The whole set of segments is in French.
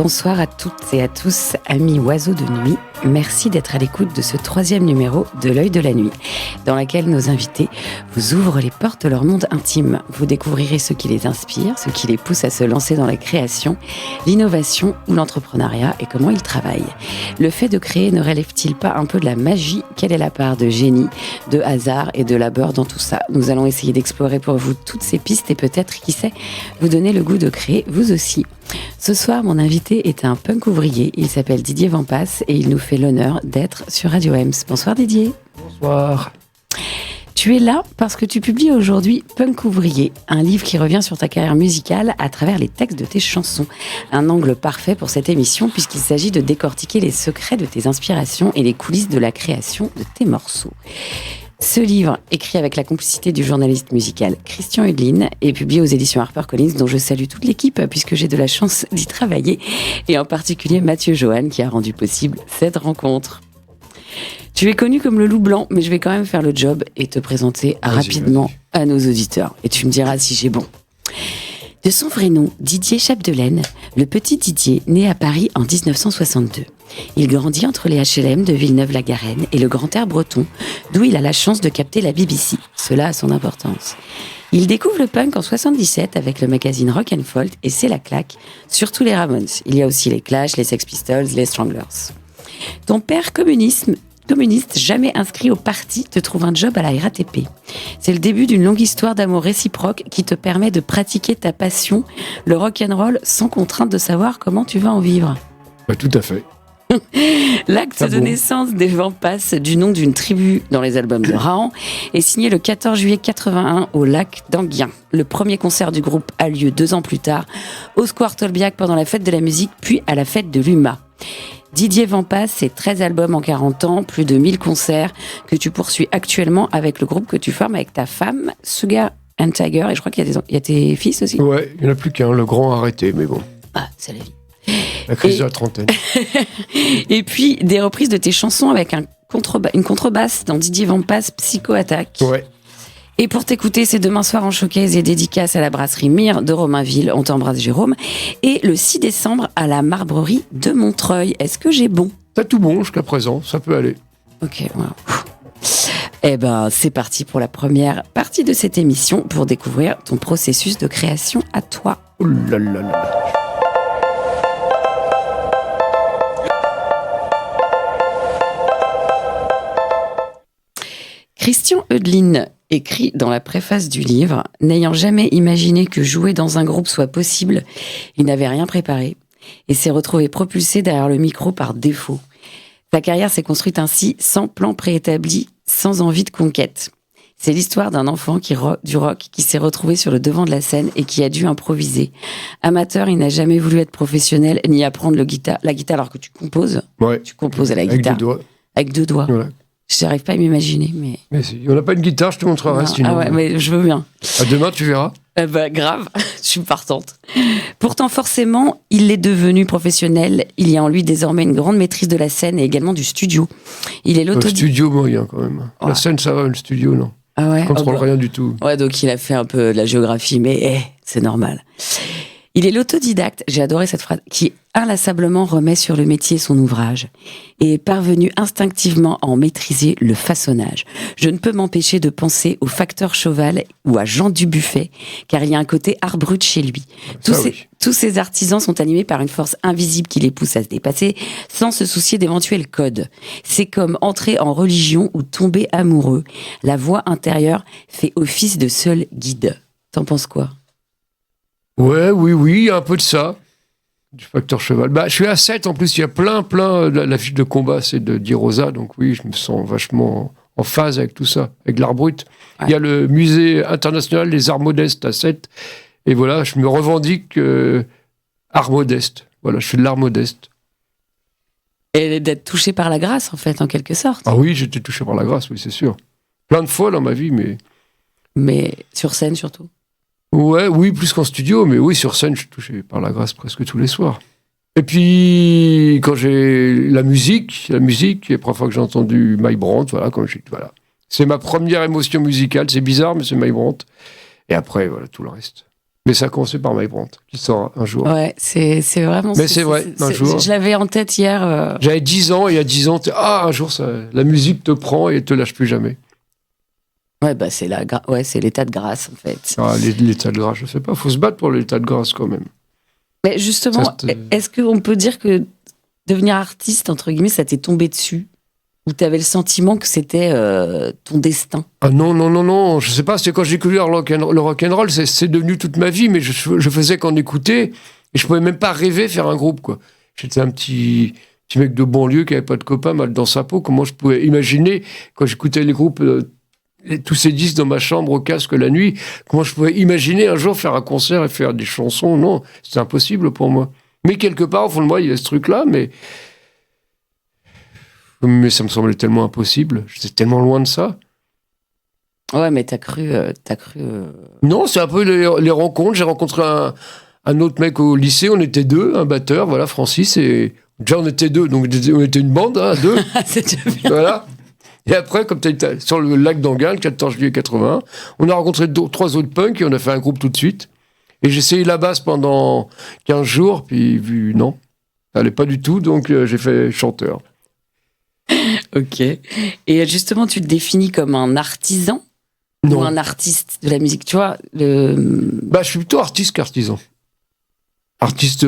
Bonsoir à toutes et à tous, amis oiseaux de nuit. Merci d'être à l'écoute de ce 3e numéro de L'Œil de la Nuit, dans laquelle nos invités vous ouvrent les portes de leur monde intime. Vous découvrirez ce qui les inspire, ce qui les pousse à se lancer dans la création, l'innovation ou l'entrepreneuriat et comment ils travaillent. Le fait de créer ne relève-t-il pas un peu de la magie ? Quelle est la part de génie, de hasard et de labeur dans tout ça ? Nous allons essayer d'explorer pour vous toutes ces pistes et peut-être, qui sait, vous donner le goût de créer vous aussi. Ce soir, mon invité est un punk ouvrier. Il s'appelle Didier Vampas et il nous fait l'honneur d'être sur Radio Ems. Bonsoir Didier. Bonsoir. Tu es là parce que tu publies aujourd'hui Punk ouvrier, un livre qui revient sur ta carrière musicale à travers les textes de tes chansons. Un angle parfait pour cette émission puisqu'il s'agit de décortiquer les secrets de tes inspirations et les coulisses de la création de tes morceaux. Ce livre, écrit avec la complicité du journaliste musical Christian Hudlin, est publié aux éditions HarperCollins, dont je salue toute l'équipe puisque j'ai de la chance d'y travailler, et en particulier Mathieu Johan qui a rendu possible cette rencontre. Tu es connu comme le loup blanc, mais je vais quand même faire le job et te présenter rapidement à nos auditeurs. Et tu me diras si j'ai bon. De son vrai nom, Didier Chapdelaine, le petit Didier naît à Paris en 1962. Il grandit entre les HLM de Villeneuve-la-Garenne et le Grand Air breton, d'où il a la chance de capter la BBC. Cela a son importance. Il découvre le punk en 77 avec le magazine Rock & Folk et c'est la claque, surtout les Ramones. Il y a aussi les Clash, les Sex Pistols, les Stranglers. Ton père communiste, jamais inscrit au parti, te trouve un job à la RATP. C'est le début d'une longue histoire d'amour réciproque qui te permet de pratiquer ta passion, le rock'n'roll, sans contrainte de savoir comment tu vas en vivre. Bah, tout à fait. L'acte de naissance des Vampas, du nom d'une tribu dans les albums de Rahan, est signé le 14 juillet 81 au lac d'Anguien. Le premier concert du groupe a lieu 2 ans plus tard, au Square Tolbiac pendant la fête de la musique, puis à la fête de l'UMA. Didier Vampas, c'est 13 albums en 40 ans, plus de 1000 concerts que tu poursuis actuellement avec le groupe que tu formes avec ta femme, Sugar and Tiger, et je crois qu'il y a tes fils aussi. Ouais, il n'y en a plus qu'un, le grand arrêté, mais bon. Ah, c'est la vie. La crise de la trentaine. Et puis, des reprises de tes chansons avec une contrebasse dans Didier Vampas Psycho-Attack. Ouais. Et pour t'écouter, c'est demain soir en showcase et dédicace à la brasserie Mire de Romainville. On t'embrasse, Jérôme. Et le 6 décembre à la Marbrerie de Montreuil. Est-ce que j'ai bon ? T'as tout bon jusqu'à présent, ça peut aller. Ok, wow. Eh ben, c'est parti pour la première partie de cette émission pour découvrir ton processus de création à toi. Oh là là là. Christian Hudlin écrit dans la préface du livre « N'ayant jamais imaginé que jouer dans un groupe soit possible, il n'avait rien préparé et s'est retrouvé propulsé derrière le micro par défaut. Sa carrière s'est construite ainsi, sans plan préétabli, sans envie de conquête. C'est l'histoire d'un enfant du rock qui s'est retrouvé sur le devant de la scène et qui a dû improviser. Amateur, il n'a jamais voulu être professionnel ni apprendre la guitare alors que tu composes. Ouais. Tu composes à la guitare. Avec 2 doigts. Avec 2 doigts. Voilà. Je n'arrive pas à m'imaginer, mais... Mais si on n'a pas une guitare, je te montrerai sinon. Ah ouais, mais je veux bien. À demain, tu verras. Grave, je suis partante. Pourtant, forcément, il est devenu professionnel. Il y a en lui désormais une grande maîtrise de la scène et également du studio. Il est Le studio moyen, quand même. Ouais. La scène, ça va, le studio, non. Ah ouais. Je ne contrôle rien du tout. Ouais, donc il a fait un peu de la géographie, mais c'est normal. Il est l'autodidacte, j'ai adoré cette phrase, qui inlassablement remet sur le métier son ouvrage et est parvenu instinctivement à en maîtriser le façonnage. Je ne peux m'empêcher de penser au facteur Chauvel ou à Jean Dubuffet, car il y a un côté art brut chez lui. Tous ces artisans sont animés par une force invisible qui les pousse à se dépasser sans se soucier d'éventuels codes. C'est comme entrer en religion ou tomber amoureux. La voix intérieure fait office de seul guide. T'en penses quoi ? Ouais, oui, il y a un peu de ça, du facteur cheval. Bah, je suis à 7, en plus, il y a plein, la fiche de combat, c'est de Di Rosa, donc oui, je me sens vachement en phase avec tout ça, avec l'art brut. Ouais. Il y a le musée international des arts modestes à 7, et voilà, je me revendique art modeste. Voilà, je fais de l'art modeste. Et d'être touché par la grâce, en fait, en quelque sorte. Ah oui, j'étais touché par la grâce, oui, c'est sûr. Plein de fois dans ma vie, mais... Mais sur scène, surtout. Ouais, oui, plus qu'en studio, mais oui, sur scène, je suis touché par la grâce presque tous les soirs. Et puis, quand j'ai la musique, la première fois que j'ai entendu My Brandt, voilà. C'est ma première émotion musicale, c'est bizarre, mais c'est My Brandt. Et après, voilà, tout le reste. Mais ça a commencé par My Brandt, qui sort un jour. Ouais, c'est vraiment... Mais c'est vrai, un jour. Je l'avais en tête hier. J'avais 10 ans, et il y a 10 ans, un jour, la musique te prend et te lâche plus jamais. Ouais, bah c'est l'état de grâce, en fait. L'état de grâce, je sais pas, faut se battre pour l'état de grâce quand même. Mais justement, est-ce qu'on peut dire que devenir artiste, entre guillemets, ça t'est tombé dessus? Ou t'avais le sentiment que c'était ton destin? Ah non, je sais pas, c'est quand j'ai découvert le rock'n'roll, c'est devenu toute ma vie, mais je faisais qu'en écouter, et je pouvais même pas rêver faire un groupe, quoi. J'étais un petit mec de banlieue qui avait pas de copains, mal dans sa peau, comment je pouvais imaginer, quand j'écoutais les groupes, tous ces disques dans ma chambre au casque la nuit, comment je pouvais imaginer un jour faire un concert et faire des chansons? Non, c'était impossible pour moi. Mais quelque part, au fond de moi, il y a ce truc-là, mais ça me semblait tellement impossible. J'étais tellement loin de ça. Ouais, mais t'as cru... Non, c'est un peu les rencontres. J'ai rencontré un autre mec au lycée. On était deux, un batteur, voilà, Francis. Et déjà, on était deux, donc on était une bande, deux. C'était bien. Voilà. Et après, comme tu étais sur le lac d'Anguin, le 14 juillet 81, on a rencontré 3 autres punks et on a fait un groupe tout de suite. Et j'ai essayé la basse pendant 15 jours, puis non, ça allait pas du tout, donc j'ai fait chanteur. Ok. Et justement, tu te définis comme un artisan? Non. Ou un artiste de la musique, tu vois Je suis plutôt artiste qu'artisan. Artiste,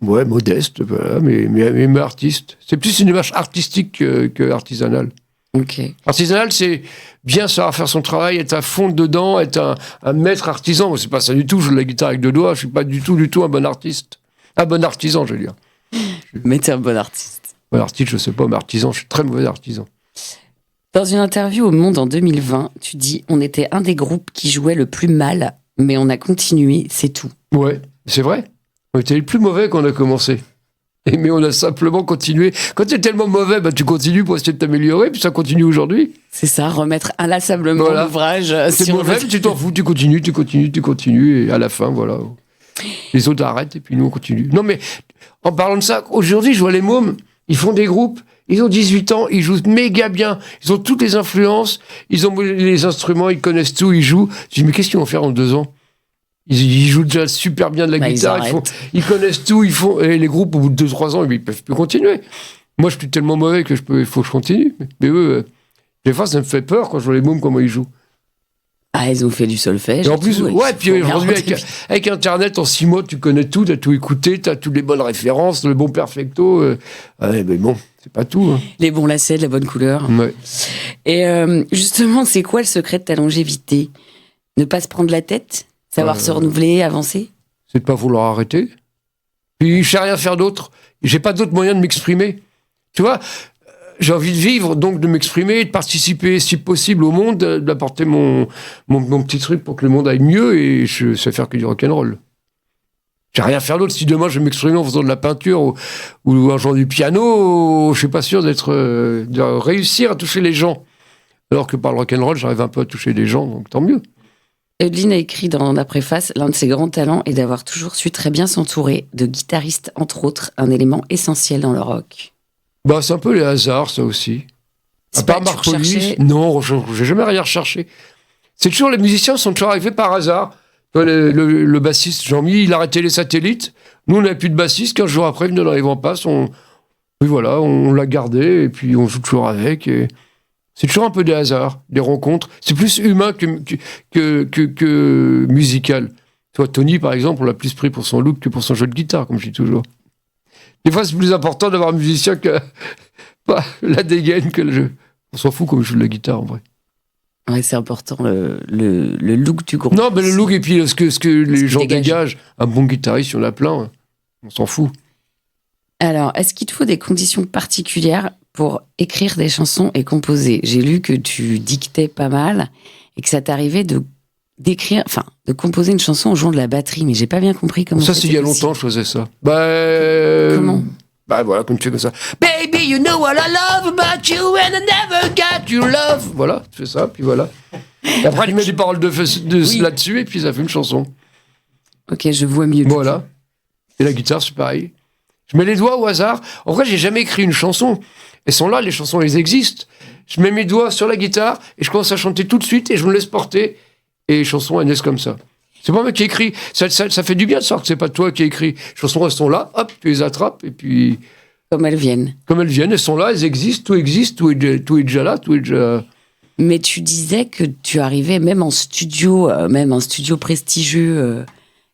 modeste, voilà, mais artiste. C'est plus une démarche artistique que artisanale. Ok. Artisanal, c'est bien savoir faire son travail, être à fond dedans, être un maître artisan. Moi, c'est pas ça du tout, je joue de la guitare avec 2 doigts, je suis pas du tout un bon artiste. Un bon artisan, je veux dire. Mais t'es un bon artiste. Bon artiste, je sais pas, mais artisan, je suis très mauvais artisan. Dans une interview au Monde en 2020, tu dis « On était un des groupes qui jouait le plus mal, mais on a continué, c'est tout. » Ouais, c'est vrai. On était les plus mauvais quand on a commencé. Mais on a simplement continué. Quand t'es tellement mauvais, tu continues pour essayer de t'améliorer, puis ça continue aujourd'hui. C'est ça, remettre inlassablement l'ouvrage. C'est mauvais, mais tu t'en fous, tu continues, et à la fin, voilà. Les autres arrêtent, et puis nous, on continue. Non, mais en parlant de ça, aujourd'hui, je vois les mômes, ils font des groupes, ils ont 18 ans, ils jouent méga bien, ils ont toutes les influences, ils ont les instruments, ils connaissent tout, ils jouent. Je dis, mais qu'est-ce qu'ils vont faire en 2 ans? Ils jouent déjà super bien de la guitare, ils connaissent tout, et les groupes, au bout de 2-3 ans, ils peuvent plus continuer. Moi, je suis tellement mauvais que il faut que je continue. Mais eux, des fois, ça me fait peur quand je vois les mômes, comment ils jouent. Ah, ils ont fait du solfège. Et en plus, puis aujourd'hui, avec Internet, en 6 mois, tu connais tout, t'as tout écouté, t'as toutes les bonnes références, le bon perfecto. Mais bon, c'est pas tout. Hein. Les bons lacets, de la bonne couleur. Ouais. Et justement, c'est quoi le secret de ta longévité? Ne pas se prendre la tête? Savoir se renouveler, avancer? C'est de pas vouloir arrêter. Puis je sais rien faire d'autre. J'ai pas d'autre moyen de m'exprimer. Tu vois, j'ai envie de vivre, donc de m'exprimer, de participer, si possible, au monde, d'apporter mon petit truc pour que le monde aille mieux, et je sais faire que du rock'n'roll. J'ai rien faire d'autre. Si demain je m'exprime en faisant de la peinture ou en jouant du piano, je suis pas sûr de réussir à toucher les gens. Alors que par le rock'n'roll, j'arrive un peu à toucher les gens, donc tant mieux. Eudeline a écrit dans la préface « L'un de ses grands talents est d'avoir toujours su très bien s'entourer de guitaristes, entre autres, un élément essentiel dans le rock. » C'est un peu les hasards, ça aussi. C'est à part pas Marc Police, non, j'ai jamais rien recherché. C'est toujours, les musiciens sont toujours arrivés par hasard. Le bassiste Jean-Mi, il a arrêté les satellites. Nous, on n'avait plus de bassiste. 15 jours après, il venait dans les Vents Passe. On l'a gardé, et puis on joue toujours avec. Et c'est toujours un peu des hasards, des rencontres. C'est plus humain que musical. Toi, Tony, par exemple, on l'a plus pris pour son look que pour son jeu de guitare, comme je dis toujours. Des fois, c'est plus important d'avoir un musicien que la dégaine que le jeu. On s'en fout comme je joue de la guitare, en vrai. Ouais, c'est important, le look du groupe. Non, mais le look, et puis ce que les gens dégagent. Un bon guitariste, il y en a plein. On s'en fout. Alors, est-ce qu'il te faut des conditions particulières pour écrire des chansons et composer? J'ai lu que tu dictais pas mal et que ça t'arrivait de composer une chanson en jouant de la batterie, mais j'ai pas bien compris comment ça. C'est il y a longtemps, je faisais ça. Comment? Voilà, comme tu fais comme ça. Baby, you know what I love about you and I never got your love. Voilà, tu fais ça, puis voilà. Et après, tu mets des paroles là-dessus, et puis ça fait une chanson. Ok, je vois mieux. Voilà. Et la guitare, c'est pareil. Je mets les doigts au hasard. En vrai, j'ai jamais écrit une chanson. Elles sont là, les chansons, elles existent. Je mets mes doigts sur la guitare, et je commence à chanter tout de suite, et je me laisse porter. Et les chansons, elles naissent comme ça. C'est pas moi qui écris. Ça fait du bien de savoir que c'est pas toi qui écris. Les chansons, elles sont là, hop, tu les attrapes, et puis... Comme elles viennent. Comme elles viennent, elles sont là, elles existent, tout est déjà là, tout est déjà... Mais tu disais que tu arrivais même en studio, même un studio prestigieux,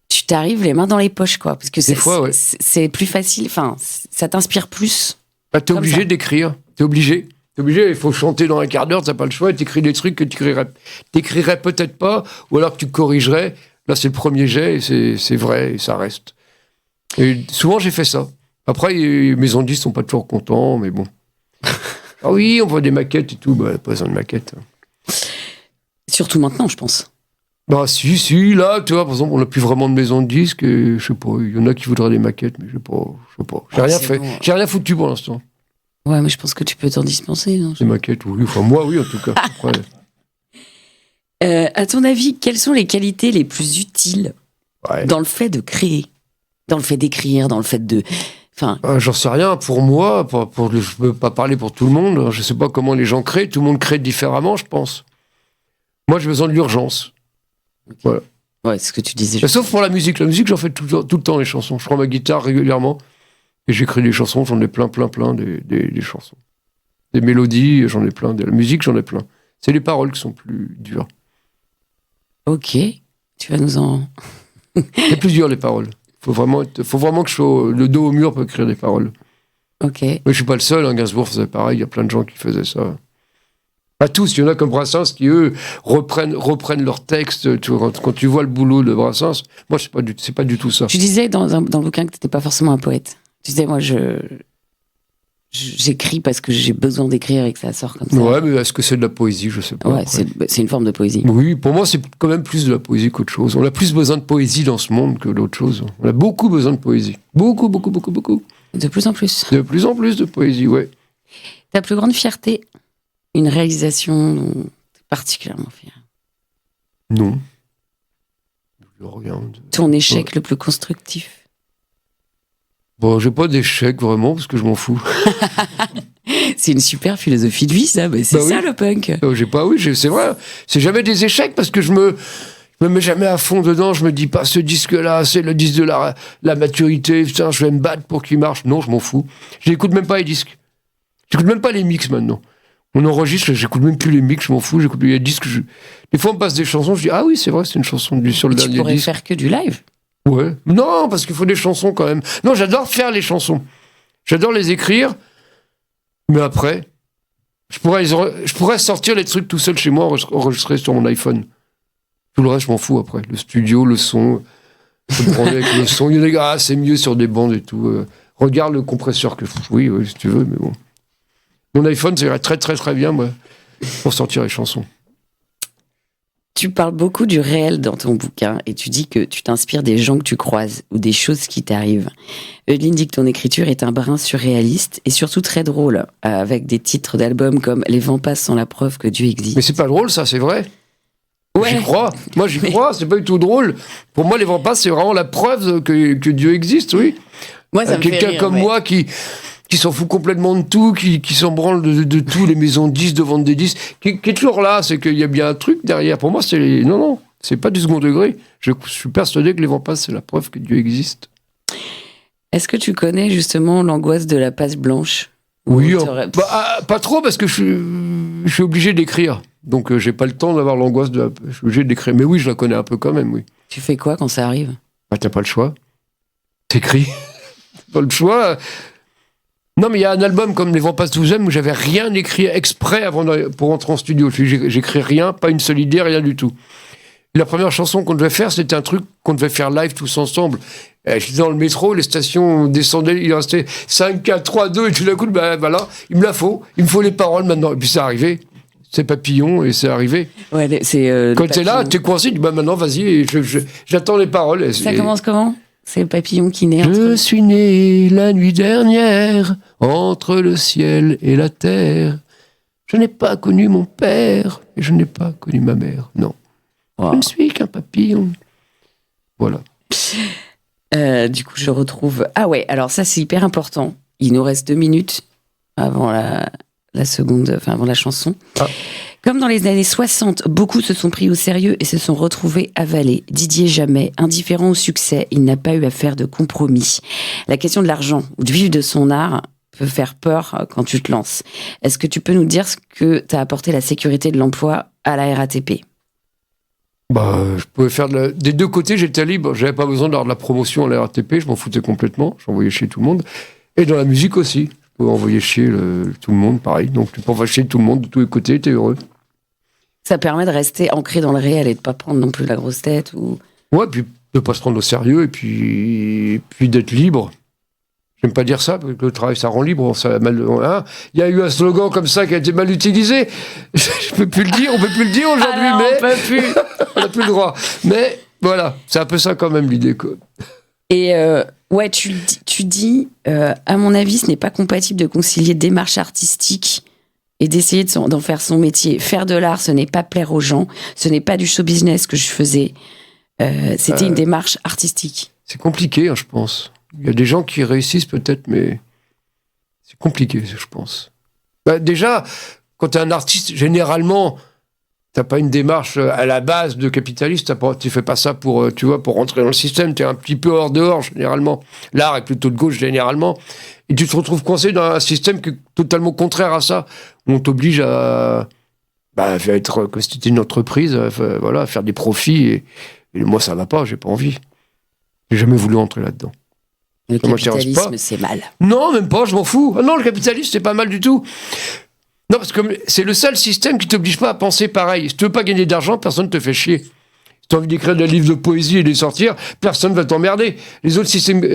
tu t'arrives les mains dans les poches, quoi. Parce que c'est plus facile, enfin, ça t'inspire plus. Bah, t'es obligé d'écrire, t'es obligé, il faut chanter dans un quart d'heure, t'as pas le choix, et t'écris des trucs que t'écrirais peut-être pas, ou alors que tu corrigerais. Là, c'est le premier jet, et c'est vrai, et ça reste. Et souvent, j'ai fait ça. Après, mes maisons de disques sont pas toujours contents, mais bon. Ah oui, on voit des maquettes et tout, bah, pas besoin de maquettes. Surtout maintenant, je pense. Bah si, là, tu vois, par exemple, on n'a plus vraiment de maison de disques, et je sais pas, il y en a qui voudraient des maquettes, mais je sais pas. J'ai rien fait, bon. J'ai rien foutu pour l'instant. Ouais, mais je pense que tu peux t'en dispenser. Non, des maquettes, oui, enfin moi, oui, en tout cas. Après... à ton avis, quelles sont les qualités les plus utiles dans le fait de créer, dans le fait d'écrire, dans le fait de... Enfin... j'en sais rien, pour moi, je peux pas parler pour tout le monde, je sais pas comment les gens créent, tout le monde crée différemment, je pense. Moi, j'ai besoin de l'urgence. Okay. Voilà. Ouais, c'est ce que tu disais. Sauf pour la musique, j'en fais tout le temps, les chansons. Je prends ma guitare régulièrement, et j'écris des chansons, j'en ai plein, des chansons. Des mélodies, j'en ai plein, de la musique, j'en ai plein. C'est les paroles qui sont plus dures. Ok, tu vas nous en... C'est plus dur, les paroles. Faut vraiment que je sois le dos au mur pour écrire des paroles. Ok. Mais je suis pas le seul, hein. Gainsbourg faisait pareil, il y a plein de gens qui faisaient ça. Pas tous, il y en a comme Brassens qui, eux, reprennent leurs textes. Quand tu vois le boulot de Brassens, moi, c'est pas du tout ça. Tu disais dans le bouquin que tu n'étais pas forcément un poète. Tu disais, moi, j'écris parce que j'ai besoin d'écrire et que ça sort comme ça. Ouais, mais est-ce que c'est de la poésie? Je sais pas. Ouais, c'est une forme de poésie. Oui, pour moi, c'est quand même plus de la poésie qu'autre chose. On a plus besoin de poésie dans ce monde que d'autre chose. On a beaucoup besoin de poésie. Beaucoup. De plus en plus. De plus en plus de poésie, ouais. Ta plus grande fierté? Une réalisation dont tu es particulièrement fier? Non. Je regarde. Ton échec le plus constructif? Bon, j'ai pas d'échec vraiment parce que je m'en fous. C'est une super philosophie de vie, ça. Mais c'est ça, le punk. C'est vrai. C'est jamais des échecs parce que je me mets jamais à fond dedans. Je me dis pas ce disque-là, c'est le disque de la maturité. Putain, je vais me battre pour qu'il marche. Non, je m'en fous. J'écoute même pas les disques. J'écoute même pas les mix maintenant. On enregistre, j'écoute même plus les mix, je m'en fous. J'écoute les disques. Des fois, on passe des chansons, je dis ah oui, c'est vrai, c'est une chanson sur le dernier disque. Tu pourrais faire que du live. Ouais. Non, parce qu'il faut des chansons quand même. Non, j'adore faire les chansons. J'adore les écrire. Mais après, je pourrais sortir les trucs tout seul chez moi, enregistrer sur mon iPhone. Tout le reste, je m'en fous après. Le studio, le son. Je me prends avec le son. Il y en a des gars, c'est mieux sur des bandes et tout. Regarde le compresseur que. Oui, si tu veux, mais bon. Mon iPhone, ça irait très, très, très bien, moi, pour sortir les chansons. Tu parles beaucoup du réel dans ton bouquin et tu dis que tu t'inspires des gens que tu croises ou des choses qui t'arrivent. Eudeline dit que ton écriture est un brin surréaliste et surtout très drôle, avec des titres d'albums comme « Les vents passent sans la preuve que Dieu existe ». Mais c'est pas drôle, ça, c'est vrai. Ouais. J'y crois. Moi, j'y crois, c'est pas du tout drôle. Pour moi, les vents passent, c'est vraiment la preuve que Dieu existe, oui. Moi, ça me fait rire. Quelqu'un comme moi qui s'en fout complètement de tout, qui s'en branle de tout, les maisons de disques, de vendre des disques, qui est toujours là, c'est qu'il y a bien un truc derrière. Pour moi, non, c'est pas du second degré. Je suis persuadé que les vents passent, c'est la preuve que Dieu existe. Est-ce que tu connais justement l'angoisse de la page blanche? Oui, pas trop, parce que je suis obligé d'écrire. Donc, j'ai pas le temps d'avoir l'angoisse je suis obligé d'écrire. Mais oui, je la connais un peu quand même, oui. Tu fais quoi quand ça arrive? T'as pas le choix. T'écris. T'as pas le choix. Non, mais il y a un album comme Les Vents passent 12e où j'avais rien écrit exprès pour rentrer en studio. J'écris rien, pas une seule idée, rien du tout. Et la première chanson qu'on devait faire, c'était un truc qu'on devait faire live tous ensemble. J'étais dans le métro, les stations descendaient, il restait 5, 4, 3, 2, et tout d'un coup, voilà, il me faut les paroles maintenant. Et puis c'est arrivé. C'est Papillon, et c'est arrivé. Ouais, quand t'es là, t'es coincé, tu dis maintenant, vas-y, et j'attends les paroles. Ça commence comment? C'est le papillon qui naît. Je suis né la nuit dernière, entre le ciel et la terre. Je n'ai pas connu mon père, et je n'ai pas connu ma mère. Non. Wow. Je ne suis qu'un papillon. Voilà. Du coup, je retrouve... Ah ouais, alors ça, c'est hyper important. Il nous reste 2 minutes avant la seconde, enfin avant la chanson. Ah. Comme dans les années 60, beaucoup se sont pris au sérieux et se sont retrouvés avalés. Didier jamais, indifférent au succès, il n'a pas eu à faire de compromis. La question de l'argent ou de vivre de son art peut faire peur quand tu te lances. Est-ce que tu peux nous dire ce que t'as apporté la sécurité de l'emploi à la RATP ? Je pouvais faire des deux côtés, j'étais libre. J'avais pas besoin d'avoir de la promotion à la RATP, je m'en foutais complètement. J'envoyais chier tout le monde. Et dans la musique aussi. Je pouvais envoyer chier tout le monde, pareil. Donc tu peux envoyer chier tout le monde de tous les côtés, t'es heureux. Ça permet de rester ancré dans le réel et de pas prendre non plus la grosse tête ou... Ouais, puis de pas se prendre au sérieux et puis d'être libre. J'aime pas dire ça, parce que le travail, ça rend libre. Il y a eu un slogan comme ça qui a été mal utilisé. Je peux plus le dire, on peut plus le dire aujourd'hui, alors, mais... on peut plus. On n'a plus le droit. Mais voilà, c'est un peu ça quand même l'idée, quoi. Et ouais, tu dis, à mon avis, ce n'est pas compatible de concilier démarche artistique et d'essayer d'en faire son métier. Faire de l'art, ce n'est pas plaire aux gens, ce n'est pas du show business que je faisais. C'était une démarche artistique. C'est compliqué, hein, je pense. Il y a des gens qui réussissent peut-être, mais c'est compliqué, je pense. Déjà, quand tu es un artiste, généralement, t'as pas une démarche à la base de capitaliste. Tu fais pas ça pour rentrer dans le système. Tu es un petit peu hors dehors, généralement. L'art est plutôt de gauche, généralement. Et tu te retrouves coincé dans un système qui est totalement contraire à ça, où on t'oblige à être, comme si c'était une entreprise, à faire des profits. Et moi, ça va pas, j'ai pas envie. J'ai jamais voulu entrer là-dedans. Le capitalisme, c'est mal. Non, même pas, je m'en fous. Ah non, le capitalisme, c'est pas mal du tout. Non, parce que c'est le seul système qui t'oblige pas à penser pareil. Si tu veux pas gagner d'argent, personne te fait chier. Si tu as envie d'écrire des livres de poésie et de les sortir, personne va t'emmerder. Les autres systèmes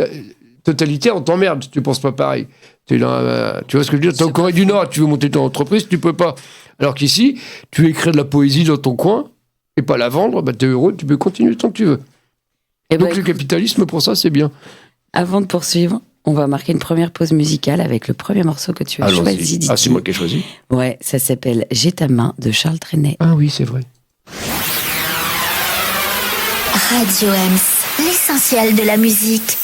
totalitaires, on t'emmerde si tu penses pas pareil. T'es là, tu vois ce que je veux dire ? T'es en Corée du Nord, tu veux monter ton entreprise, tu peux pas. Alors qu'ici, tu veux écrire de la poésie dans ton coin et pas la vendre, t'es heureux, tu peux continuer tant que tu veux. Donc le capitalisme, pour ça, c'est bien. Avant de poursuivre, on va marquer une première pause musicale avec le premier morceau que tu as choisi, Didier. Ah, c'est moi qui ai choisi. Ouais, ça s'appelle « J'ai ta main » de Charles Trenet. Ah oui, c'est vrai. Radio Ems, l'essentiel de la musique.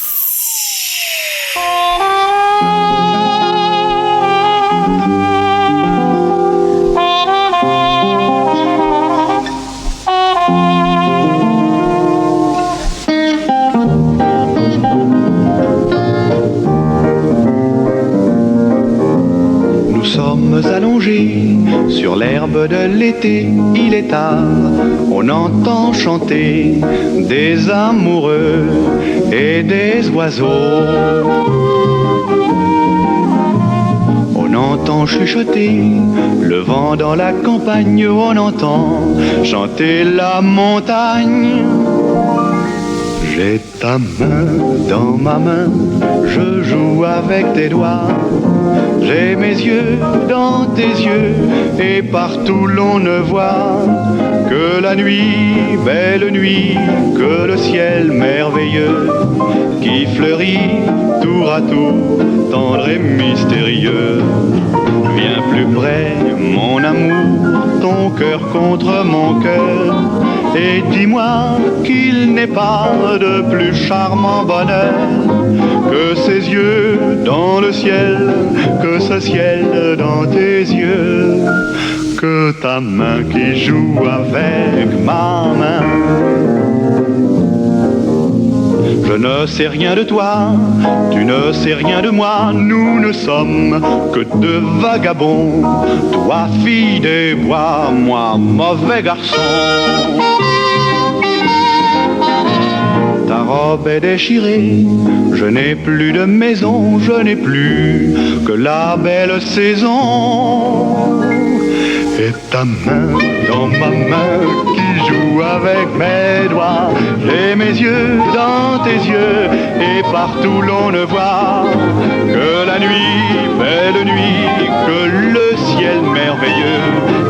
Allongé sur l'herbe de l'été, il est tard, on entend chanter des amoureux et des oiseaux. On entend chuchoter le vent dans la campagne, on entend chanter la montagne. J'ai ta main dans ma main, je joue avec tes doigts. J'ai mes yeux dans tes yeux, et partout l'on ne voit que la nuit, belle nuit, que le ciel merveilleux qui fleurit tour à tour, tendre et mystérieux. Viens plus près, mon amour, ton cœur contre mon cœur, et dis-moi qu'il n'est pas de plus charmant bonheur que ces yeux dans le ciel, que ce ciel dans tes yeux, que ta main qui joue avec ma main. Je ne sais rien de toi, tu ne sais rien de moi, nous ne sommes que deux vagabonds, toi fille des bois, moi mauvais garçon. Ta robe est déchirée, je n'ai plus de maison, je n'ai plus que la belle saison. Et ta main dans ma main qui joue avec mes doigts, j'ai mes yeux dans tes yeux, et partout l'on ne voit que la nuit, belle nuit, que le ciel merveilleux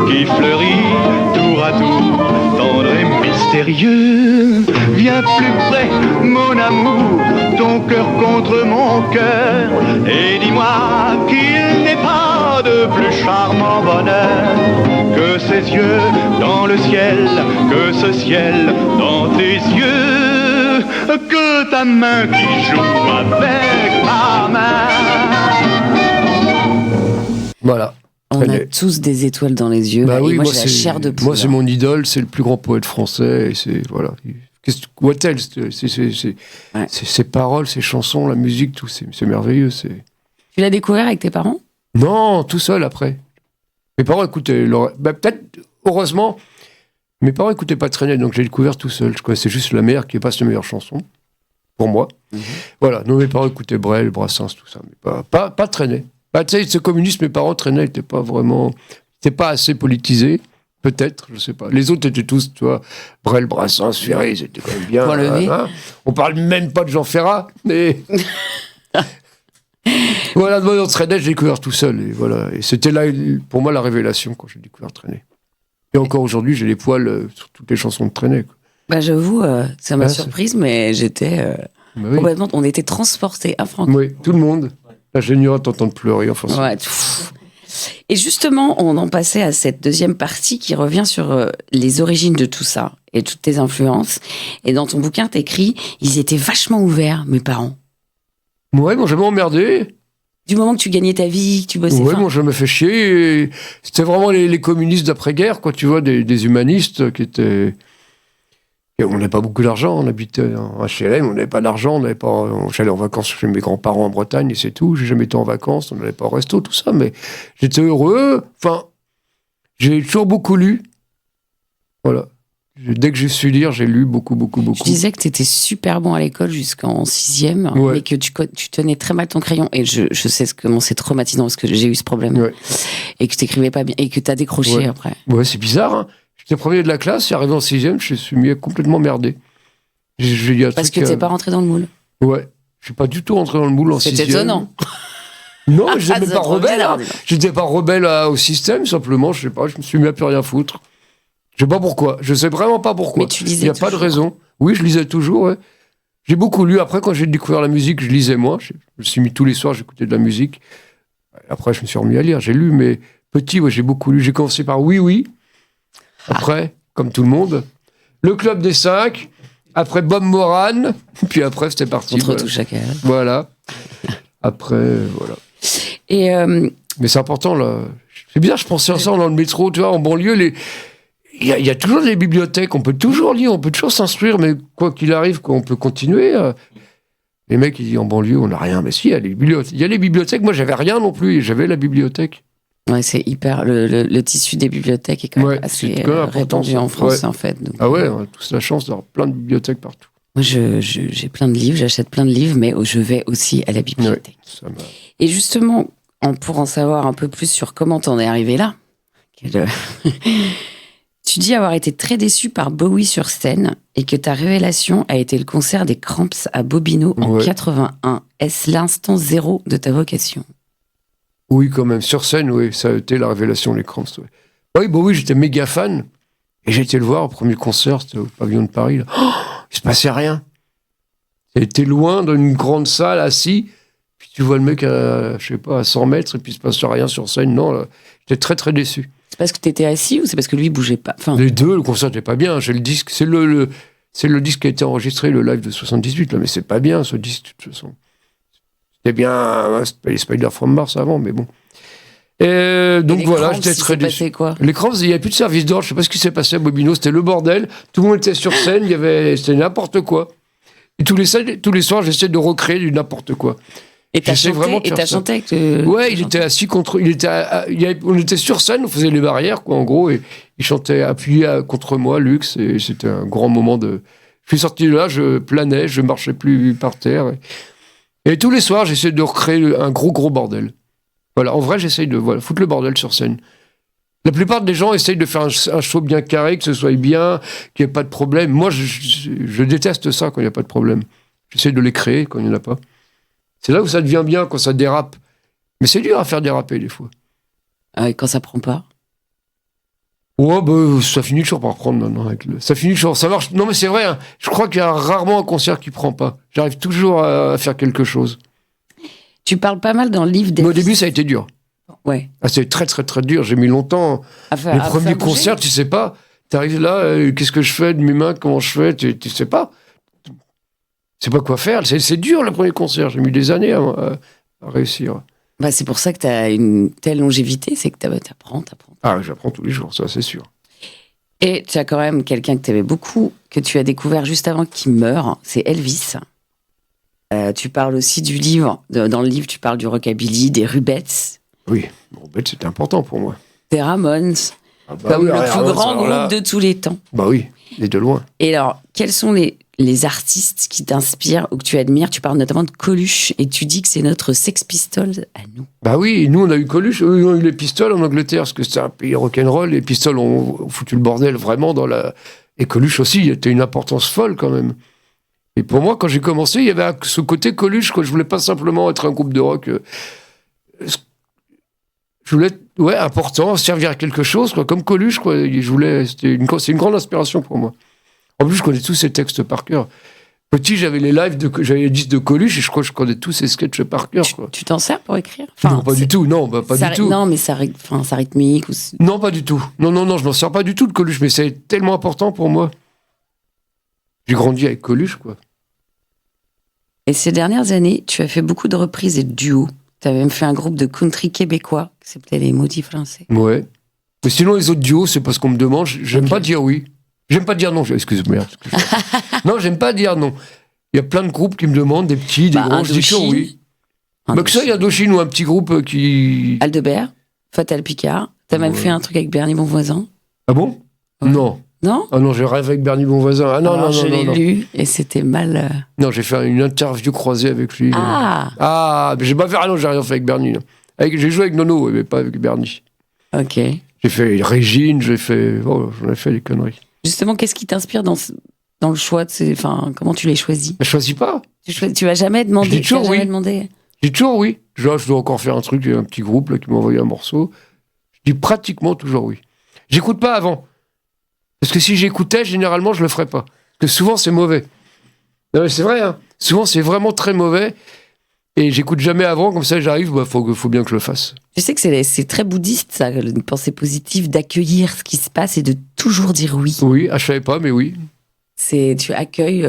qui fleurit tour à tour, tendre et mystérieux. Viens plus près, mon amour, ton cœur contre mon cœur, et dis-moi qu'il n'est pas de plus charmant bonheur que ces yeux dans le ciel, que ce ciel dans tes yeux, que ta main qui joue avec ma main. Voilà. On a traînais. tous des étoiles dans les yeux. Bah et oui, moi, j'ai la chair de poule. moi, c'est mon idole, c'est le plus grand poète français. Et c'est, voilà. What else Ouais. ses paroles, ses chansons, la musique, tout, c'est merveilleux. Tu l'as découvert avec tes parents? Non, tout seul après. Mes parents écoutaient. Peut-être, heureusement, mes parents écoutaient pas Trenet, donc j'ai découvert tout seul. Je connaissais juste La Mer, qui est pas ses meilleures chansons, pour moi. Voilà, donc mes parents écoutaient Brel, Brassens, tout ça, mais pas Trenet. Bah, tu sais, ce communiste, mes parents, Trenet n'était pas vraiment. C'était pas assez politisé, peut-être, je sais pas. Les autres étaient tous, tu vois, Brel, Brassens, Ferry, c'était quand même bien. Point levé. On parle même pas de Jean Ferrat, mais. Voilà, moi, dans Trenet, j'ai découvert tout seul. Et voilà. Et c'était là, pour moi, la révélation quand j'ai découvert Trenet. Et encore aujourd'hui, j'ai les poils sur toutes les chansons de Trenet. Quoi. Bah, j'avoue, ça m'a Ah, surprise, mais j'étais Bah oui. complètement. On était transportés à Franck. Oui, tout le monde. La génière t'entend pleurer. Enfin, Ouais. Et justement, on en passait à cette deuxième partie qui revient sur les origines de tout ça et toutes tes influences. Et dans ton bouquin, t'écris, ils étaient vachement ouverts, mes parents. Ouais, bon, jamais emmerdé. Du moment que tu gagnais ta vie, que tu bossais. Ouais, enfin, bon, je me fais chier. Et c'était vraiment les communistes d'après-guerre, quoi, tu vois, des humanistes qui étaient. Et on n'avait pas beaucoup d'argent, on habitait en HLM, on n'avait pas d'argent, j'allais en vacances chez mes grands-parents en Bretagne et c'est tout. J'ai jamais été en vacances, on n'allait pas au resto, tout ça, mais j'étais heureux. Enfin, j'ai toujours beaucoup lu. Voilà. Dès que j'ai su lire, j'ai lu beaucoup. Je disais que tu étais super bon à l'école jusqu'en 6e, Ouais. mais que tu tenais très mal ton crayon. Et je sais comment c'est traumatisant parce que j'ai eu ce problème. Ouais. Et que tu n'écrivais pas bien et que tu as décroché Ouais. après. Ouais, c'est bizarre, hein. J'étais premier de la classe, et arrivé en 6e, je suis mis complètement merdé. J'ai dit un Parce truc, que tu n'es pas rentré dans le moule. Ouais. Je suis pas du tout rentré dans le moule en C'est 6e. étonnant. Non, je n'étais C'est pas trop rebelle. bizarre, Hein. dis donc. J'étais pas rebelle au système, simplement, je sais pas, je me suis mis à plus rien foutre. Je sais pas pourquoi. Je sais vraiment pas pourquoi. Mais tu lisais Il n'y a pas de toujours. raison. Oui, je lisais toujours, ouais. J'ai beaucoup lu. Après, quand j'ai découvert la musique, je lisais moins. Je me suis mis tous les soirs, j'écoutais de la musique. Après, je me suis remis à lire. J'ai lu, mais petit, ouais, j'ai beaucoup lu. J'ai commencé par Oui, oui. Après, comme tout le monde, Le Club des 5. Après, Bob Moran. Puis après, c'était parti. On te Voilà. retouche à quel. Voilà. Après, voilà. Et Mais c'est important, là. C'est bizarre, je pensais à ça dans le métro, tu vois, en banlieue, il y a toujours des bibliothèques, on peut toujours lire, on peut toujours s'instruire, mais quoi qu'il arrive, on peut continuer. Les mecs, ils disent en banlieue, on n'a rien. Mais si, il y a les bibliothèques. Il y a les bibliothèques, moi, j'avais rien non plus, et j'avais la bibliothèque. ouais, c'est hyper. Le tissu des bibliothèques est quand même Ouais, assez c'est quand même important, répandu ça. en France, Ouais. en fait. Donc, Ah ouais, on a tous la chance d'avoir plein de bibliothèques partout. moi, j'ai plein de livres, j'achète plein de livres, mais je vais aussi à la bibliothèque. Ça m'a- Et justement, pour en savoir un peu plus sur comment t'en es arrivé là, tu dis avoir été très déçu par Bowie sur scène et que ta révélation a été le concert des Cramps à Bobino en Ouais. 81. Est-ce l'instant zéro de ta vocation? Oui, quand même. Sur scène, oui, ça a été la révélation, les Cramps. Ouais. Oui, bah oui, j'étais méga fan. Et j'ai été le voir au premier concert, c'était au pavillon de Paris. Là. Oh, il se passait rien. J'étais loin dans une grande salle, assis. Puis tu vois le mec à, je sais pas, à 100 mètres, et puis il se passe rien sur scène. Non, là, j'étais très, très déçu. C'est parce que t'étais assis ou c'est parce que lui bougeait pas? Enfin, Les deux, le concert n'était pas bien. J'ai le disque, c'est le disque qui a été enregistré, le live de 78, là, mais c'est pas bien, ce disque, de toute façon. C'était bien, c'était les Spider from Mars avant, mais bon. Et donc les voilà, Cramps, j'étais il très s'est déçu. passé quoi? Les Cramps, il n'y avait plus de service d'ordre, je sais pas ce qui s'est passé à Bobino, c'était le bordel, tout le monde était sur scène, c'était n'importe quoi. Et tous les soirs, j'essayais de recréer du n'importe quoi. Et t'as J'essaie vraiment chanté, de et faire t'as ça. chanté avec Ouais, il était assis contre. On était sur scène, on faisait les barrières, quoi, en gros, et il chantait appuyé contre moi, Lux, et c'était un grand moment de. Je suis sorti de là, je planais, je marchais plus par terre. Et tous les soirs, j'essayais de recréer un gros bordel. Voilà, en vrai, j'essaye de foutre le bordel sur scène. La plupart des gens essayent de faire un show bien carré, que ce soit bien, qu'il n'y ait pas de problème. Moi, je déteste ça quand il n'y a pas de problème. J'essaie de les créer quand il n'y en a pas. C'est là où ça devient bien, quand ça dérape. Mais c'est dur à faire déraper, des fois. Ah, et quand ça prend pas? Ouais, bah, ça finit toujours par prendre maintenant. Ça finit toujours, ça marche. Non, mais c'est vrai, hein. Je crois qu'il y a rarement un concert qui prend pas. J'arrive toujours à faire quelque chose. Tu parles pas mal dans le livre des. Mais au début, ça a été dur. Ouais. Ah, c'est très, très, très dur. J'ai mis longtemps. À faire- Les à premiers faire bouger. concerts, tu sais pas. T'arrives là, qu'est-ce que je fais de mes mains, comment je fais, tu sais pas. Tu sais pas quoi faire. C'est dur, le premier concert. J'ai mis des années à réussir. Bah, c'est pour ça que tu as une telle longévité, c'est que tu apprends. Ah, j'apprends tous les jours, ça c'est sûr. Et tu as quand même quelqu'un que tu aimais beaucoup, que tu as découvert juste avant qu'il meure, c'est Elvis. Tu parles aussi du livre. Dans le livre, tu parles du rockabilly, des Rubettes, Oui, Robert, c'était important pour moi. des Ramones, Ah bah comme oui, le alors plus là, grand alors là- groupe de tous les temps. Bah oui, et de loin. Et alors, quels sont les artistes qui t'inspirent ou que tu admires? Tu parles notamment de Coluche et tu dis que c'est notre Sex Pistols à nous. Bah oui, nous on a eu Coluche, eux ils ont eu les Pistols en Angleterre, parce que c'est un pays rock'n'roll, les Pistols ont foutu le bordel vraiment dans la... Et Coluche aussi, il était une importance folle quand même. Et pour moi, quand j'ai commencé, il y avait ce côté Coluche, quoi. Je voulais pas simplement être un groupe de rock. Je voulais être important, servir à quelque chose, quoi, comme Coluche, quoi. C'est une grande inspiration pour moi. En plus, je connais tous ces textes par cœur. Petit, j'avais j'avais les disques de Coluche et je crois que je connais tous ces sketchs par cœur, quoi. Tu t'en sers pour écrire? Non, pas du tout, non, pas du tout. Non, mais ça rythmique. Non, pas du tout. Non, je m'en sers pas du tout de Coluche, mais c'est tellement important pour moi. J'ai grandi avec Coluche, quoi. Et ces dernières années, tu as fait beaucoup de reprises et de duos. Tu as même fait un groupe de country québécois qui s'appelait Les Maudits Français. Ouais. Mais sinon, les autres duos, c'est parce qu'on me demande. J'aime pas dire oui. J'aime pas dire non. Excuse-moi. Non, j'aime pas dire non. Il y a plein de groupes qui me demandent, des petits, des gros. Je dis toujours oui. Mais que ça, il y a Indochine ou un petit groupe qui. Aldebert, Fatal Picard. T'as même fait un truc avec Bernie Bonvoisin. Ah bon? Ouais. Non. Non? Ah non, j'ai rêvé avec Bernie Bonvoisin. Ah non, Alors, non. je l'ai lu et c'était mal. Non, j'ai fait une interview croisée avec lui. Ah Mais j'ai pas fait. Ah non, j'ai rien fait avec Bernie. Non. J'ai joué avec Nono, mais pas avec Bernie. Ok. J'ai fait Régine, j'en ai fait des conneries. Justement, qu'est-ce qui t'inspire dans le choix de ces... Enfin, comment tu les choisis? Je choisis pas. Tu vas jamais demander. Je dis toujours oui. Demandé. Je dis toujours oui. Là, je dois encore faire un truc, il y a un petit groupe là, qui m'a envoyé un morceau. Je dis pratiquement toujours oui. J'écoute pas avant. Parce que si j'écoutais, généralement, je le ferais pas. Parce que souvent, c'est mauvais. Non, mais c'est vrai, hein. Souvent, c'est vraiment très mauvais. Et j'écoute jamais avant, comme ça, j'arrive, faut bien que je le fasse. Je sais que c'est très bouddhiste, ça, une pensée positive, d'accueillir ce qui se passe et de toujours dire oui. Oui, je savais pas, mais oui. Tu accueilles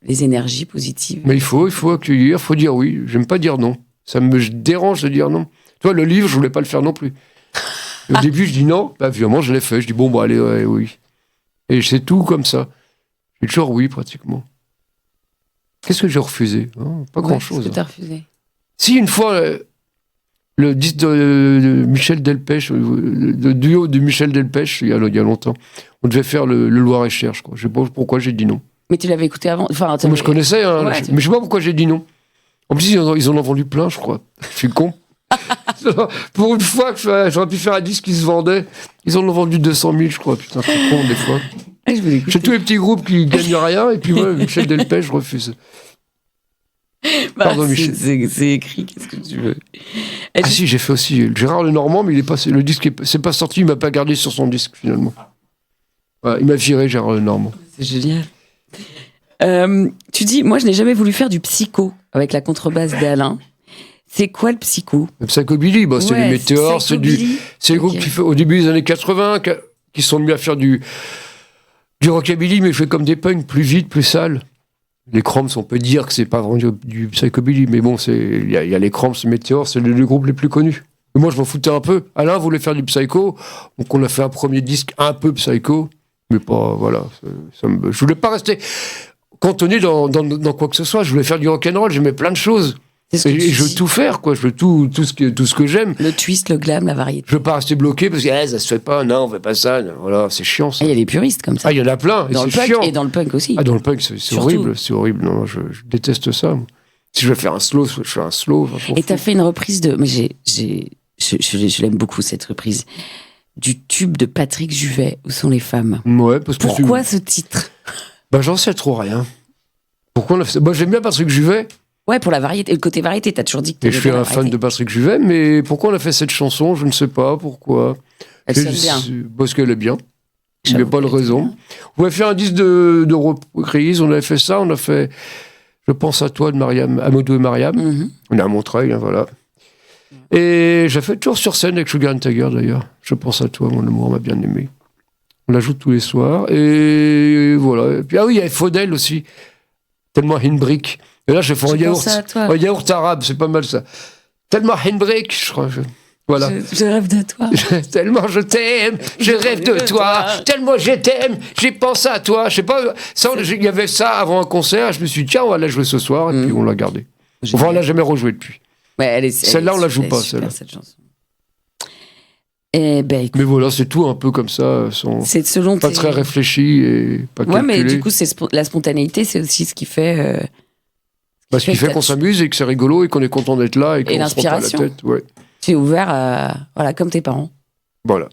les énergies positives. Mais il faut accueillir, il faut dire oui. J'aime pas dire non. Ça me dérange de dire non. Tu vois, le livre, je voulais pas le faire non plus. Au début, je dis non, bah, finalement, je l'ai fait. Je dis bon, allez, ouais, oui. Et c'est tout comme ça. J'ai toujours oui, pratiquement. Qu'est-ce que j'ai refusé? Pas grand-chose. Qu'est-ce que t'as refusé? Si, une fois, le disque de Michel Delpech, le duo de Michel Delpech, il y a longtemps, on devait faire le Loir-et-Cher, je crois. Je sais pas pourquoi j'ai dit non. Mais tu l'avais écouté avant? Enfin, Moi, je connaissais, hein, Ouais, mais je sais pas pourquoi j'ai dit non. En plus, ils en ont vendu plein, je crois. Je suis con. Pour une fois que j'aurais pu faire un disque qui se vendait, ils en ont vendu 200 000, je crois. Putain, c'est con, des fois. J'ai tous les petits groupes qui gagnent rien, et puis moi, Michel Delpech, je refuse. Pardon, Michel. C'est écrit, qu'est-ce que tu veux? Si, j'ai fait aussi Gérard Lenormand, mais le disque c'est pas sorti, il m'a pas gardé sur son disque, finalement. Ouais, il m'a viré, Gérard Lenormand. C'est génial. Tu dis, moi, je n'ai jamais voulu faire du psycho avec la contrebasse d'Alain. C'est quoi le psycho? Le psychobilly, c'est les météores, c'est le groupe qui fait au début des années 80 qui sont mis à faire du rockabilly, mais fait comme des punks, plus vite, plus sales. Les Cramps, on peut dire que c'est pas vraiment du psychobilly, mais bon, il y a les Cramps, les météores, c'est les groupes les plus connus. Et moi, je m'en foutais un peu. Alain voulait faire du psycho, donc on a fait un premier disque un peu psycho, mais pas, voilà. Je voulais pas rester cantonné dans quoi que ce soit. Je voulais faire du rock'n'roll, j'aimais plein de choses. Et je veux tout faire, quoi. Je veux tout ce que j'aime. Le twist, le glam, la variété. Je veux pas rester bloqué parce que ça se fait pas, non, on fait pas ça. Voilà, c'est chiant, ça. Il y a les puristes comme ça. Il y en a plein, et c'est chiant. Et dans le punk aussi. Dans le punk, c'est horrible, c'est horrible. Non, je déteste ça. Moi. Si je veux faire un slow, je fais un slow. Et t'as fait une reprise de... Mais je l'aime beaucoup, cette reprise. Du tube de Patrick Juvet, Où sont les femmes? Ouais, parce que pourquoi ce titre? J'en sais trop rien. Pourquoi on a fait ça? J'aime bien Patrick Juvet. Ouais, pour la variété, le côté variété, t'as toujours dit que et je suis un fan de Patrick Juvet, mais pourquoi on a fait cette chanson? Je ne sais pas pourquoi. Elle sonne bien. Parce qu'elle est bien. Il n'y a pas de raison. On avait fait un disque de reprise, on avait fait ça, on a fait Je pense à toi de Amadou et Mariam. Mm-hmm. On est à Montreuil, hein, voilà. Et j'ai fait toujours sur scène avec Sugar and Tiger d'ailleurs. Je pense à toi, mon amour m'a bien aimé. On la joue tous les soirs. Et voilà. Et puis, il y a Faudel aussi. Tellement une brique. Et là, je fais un yaourt arabe, c'est pas mal ça. Tellement handbrake, je crois. Voilà. Je rêve de toi. Tellement je t'aime, je rêve de toi. Tellement je t'aime, j'ai pensé à toi. Je sais pas, il y avait ça avant un concert. Je me suis dit, tiens, on va la jouer ce soir. Et puis on l'a gardée. Enfin, on l'a jamais rejouée depuis. Ouais, celle-là, on la joue pas, celle-là. Cette chanson. Eh ben, écoute, Mais voilà, c'est tout un peu comme ça. c'est selon Pas très réfléchi et pas calculé. Ouais, mais du coup, la spontanéité, c'est aussi ce qui fait. Ce qui fait qu'on s'amuse et que c'est rigolo et qu'on est content d'être là et qu'on se prend pas la l'inspiration. tête. Ouais. Tu es ouvert à. Voilà, comme tes parents. Voilà.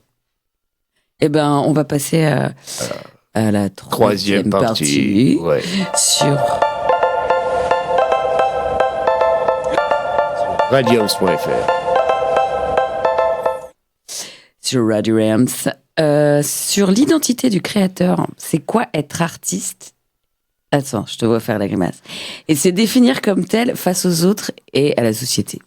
Eh ben, on va passer à la troisième partie. Ouais. Sur. Radiums.fr. Sur Radio Rams. Sur l'identité du créateur, c'est quoi être artiste? Attends, je te vois faire la grimace. Et c'est définir comme tel face aux autres et à la société.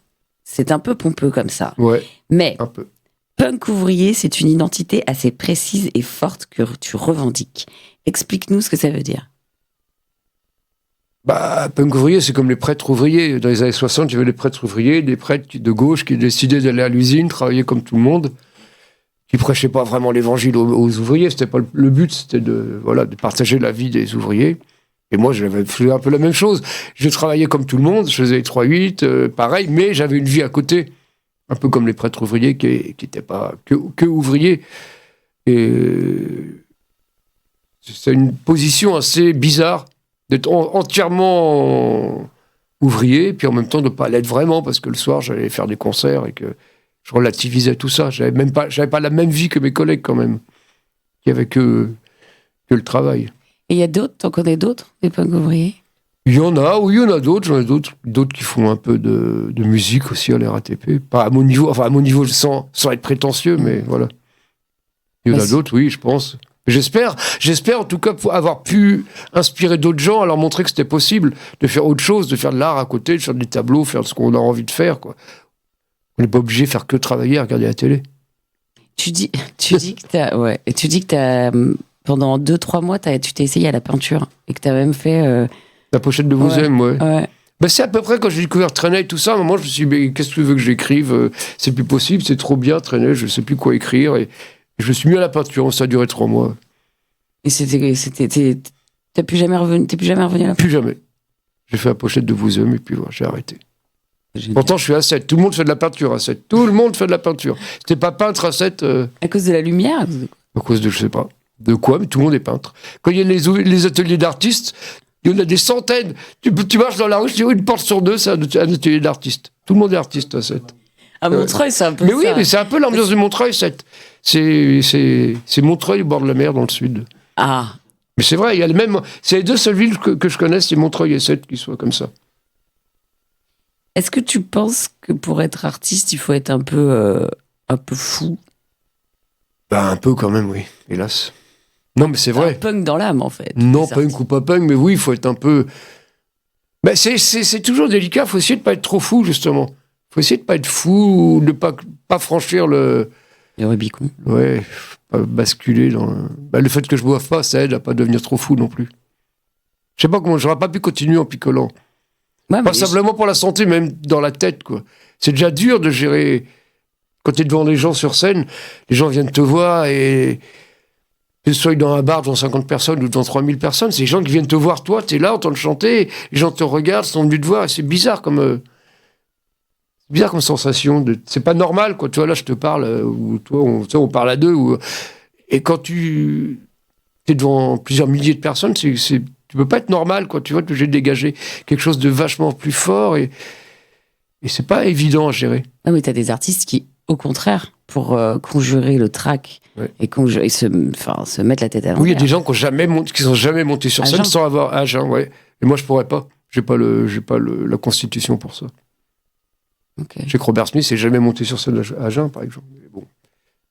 C'est un peu pompeux comme ça. Ouais, Mais un peu. punk ouvrier, c'est une identité assez précise et forte que tu revendiques. Explique-nous ce que ça veut dire. Bah, punk ouvrier, c'est comme les prêtres ouvriers. Dans les années 60, il y avait les prêtres ouvriers, des prêtres de gauche qui décidaient d'aller à l'usine, travailler comme tout le monde, qui prêchaient pas vraiment l'évangile aux ouvriers. C'était pas le but, c'était de partager la vie des ouvriers. Et moi, j'avais fait un peu la même chose. Je travaillais comme tout le monde, je faisais les 3-8, pareil, mais j'avais une vie à côté. Un peu comme les prêtres ouvriers qui n'étaient pas que ouvriers. Et c'est une position assez bizarre d'être entièrement ouvrier, puis en même temps de ne pas l'être vraiment, parce que le soir, j'allais faire des concerts et que je relativisais tout ça. J'avais pas la même vie que mes collègues, quand même, qui avaient que le travail. Et il y a d'autres, t'en connais d'autres, des punks ouvriers? Il y en a, oui, il y en a d'autres. J'en ai d'autres qui font un peu de musique aussi à l'RATP. Pas à mon niveau, sans être prétentieux, mais voilà. Il y en a d'autres, oui, je pense. J'espère en tout cas avoir pu inspirer d'autres gens, à leur montrer que c'était possible de faire autre chose, de faire de l'art à côté, de faire des tableaux, faire ce qu'on a envie de faire, quoi. On n'est pas obligé de faire que travailler, regarder la télé. Tu dis que t'as, pendant 2-3 mois, tu t'es essayé à la peinture et que t'as même fait. La pochette de Vous aime, ouais. Ouais. Ben c'est à peu près quand j'ai découvert Trenet et tout ça. À un moment, je me suis dit, mais qu'est-ce que tu veux que j'écrive? C'est plus possible, c'est trop bien, Trenet, je sais plus quoi écrire. Et je me suis mis à la peinture, ça a duré 3 mois. Et t'es plus jamais revenu à la peinture? Plus jamais. J'ai fait la pochette de Vous aime et puis voilà, j'ai arrêté. Pourtant, je suis à 7. Tout le monde fait de la peinture à 7. Tout le monde fait de la peinture. C'était pas peintre à 7. À cause de la lumière? À cause de, je sais pas, de quoi, mais tout le monde est peintre. Quand il y a les ateliers d'artistes, il y en a des centaines. Tu marches dans la rue, une porte sur deux, c'est un atelier d'artiste. Tout le monde est artiste à 7. À Montreuil, c'est un peu mais ça. Oui, mais c'est un peu l'ambiance de Montreuil, 7. C'est Montreuil au bord de la mer, dans le sud. Ah. Mais c'est vrai, il y a c'est les deux seules villes que je connaisse, c'est Montreuil et 7 qui soient comme ça. Est-ce que tu penses que pour être artiste, il faut être un peu fou? Bah, un peu quand même, oui, hélas. Non, mais c'est vrai. Un punk dans l'âme, en fait. Non, punk ou pas punk, mais oui, il faut être un peu... Bah, c'est toujours délicat, il faut essayer de ne pas être trop fou, justement. Il faut essayer de ne pas être fou, de ne pas franchir le Rubicon. Ouais, pas basculer dans... le fait que je ne boive pas, ça aide à ne pas devenir trop fou non plus. Je sais pas comment, j'aurais pas pu continuer en picolant. Ouais, pas simplement pour la santé, même dans la tête, quoi. C'est déjà dur de gérer... Quand tu es devant les gens sur scène, les gens viennent te voir et... Que ce soit dans un bar devant 50 personnes ou devant 3000 personnes, c'est les gens qui viennent te voir, toi, t'es là, entends le chanter, les gens te regardent, sont venus te voir, et c'est bizarre comme sensation. C'est pas normal, quoi. Tu vois, là, je te parle, ou toi, on parle à deux, et quand tu es devant plusieurs milliers de personnes, tu peux pas être normal, quoi. Tu vois, tu es obligé de dégager quelque chose de vachement plus fort, et c'est pas évident à gérer. Non, mais t'as des artistes qui, au contraire, pour conjurer le trac, ouais, et se mettre la tête à l'envers. Oui, il y a des gens qui sont jamais montés sur scène sans avoir à jeun, ouais. Et moi, je pourrais pas. J'ai pas la constitution pour ça. Okay. Je sais que Robert Smith n'est jamais monté sur scène à jeun, par exemple. Mais bon.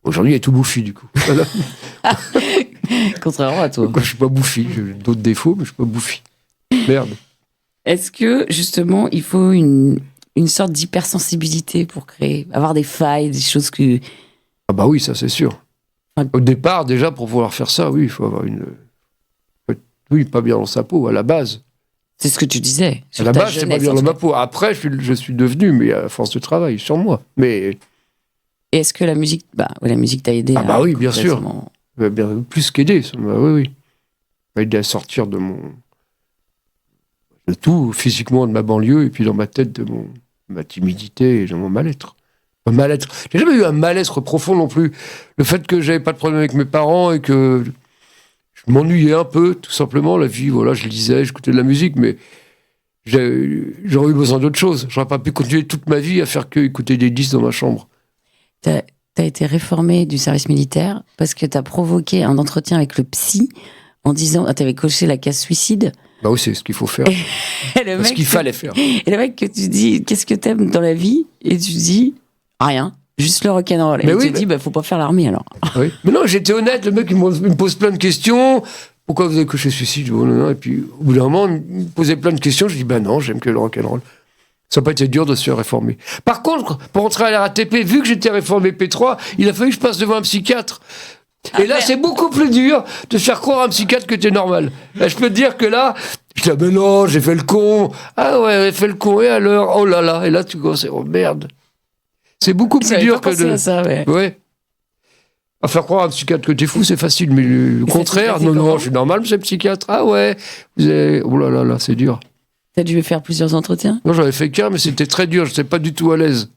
Aujourd'hui, il est tout bouffi, du coup. Voilà. Contrairement à toi. Je suis pas bouffi. J'ai d'autres défauts, mais je suis pas bouffi. Merde. Est-ce que, justement, il faut une sorte d'hypersensibilité pour créer, avoir des failles, des choses que... Ah bah oui, ça c'est sûr. Au départ, déjà, pour pouvoir faire ça, oui, il faut avoir oui, pas bien dans sa peau, à la base. C'est ce que tu disais. À la base, c'est pas bien dans ma peau. Après, je suis devenu, mais à force de travail sur moi. Mais Et est-ce que la musique t'a aidé oui, bien sûr. Bien plus qu'aider. Oui. M'a aidé à sortir de tout, physiquement de ma banlieue, et puis dans ma tête de ma timidité et de mon mal-être. J'ai jamais eu un mal-être profond non plus. Le fait que j'avais pas de problème avec mes parents et que je m'ennuyais un peu, tout simplement. La vie, voilà, je lisais, j'écoutais de la musique, mais j'aurais eu besoin d'autre chose. J'aurais pas pu continuer toute ma vie à faire que écouter des disques dans ma chambre. T'as été réformé du service militaire parce que t'as provoqué un entretien avec le psy en disant, t'avais coché la case suicide. Bah oui, c'est ce qu'il faut faire. C'est ce qu'il fallait faire. Et le mec que tu dis, qu'est-ce que t'aimes dans la vie? Et tu dis, rien. Juste le rock'n'roll. Et tu dis, faut pas faire l'armée alors. Oui. Mais non, j'étais honnête. Le mec, il me pose plein de questions. Pourquoi vous avez coché suicide? Et puis, au bout d'un moment, il me posait plein de questions. Je dis, non, j'aime que le rock'n'roll. Ça n'a pas été dur de se faire réformer. Par contre, pour rentrer à la RATP, vu que j'étais réformé P3, il a fallu que je passe devant un psychiatre. Et là, c'est beaucoup plus dur de faire croire à un psychiatre que t'es normal. Là, je peux te dire que là, je dis, mais non, j'ai fait le con. Ah ouais, j'ai fait le con. Et alors? Oh là là. Et là, tu commences, oh merde. C'est beaucoup plus dur que de. Ça, ouais. À faire croire à un psychiatre que t'es fou, c'est facile. Mais le contraire, non, je suis normal, monsieur le psychiatre. Ah ouais. Oh là là, c'est dur. T'as dû faire plusieurs entretiens? Non, j'en avais fait qu'un, mais c'était très dur. Je n'étais pas du tout à l'aise.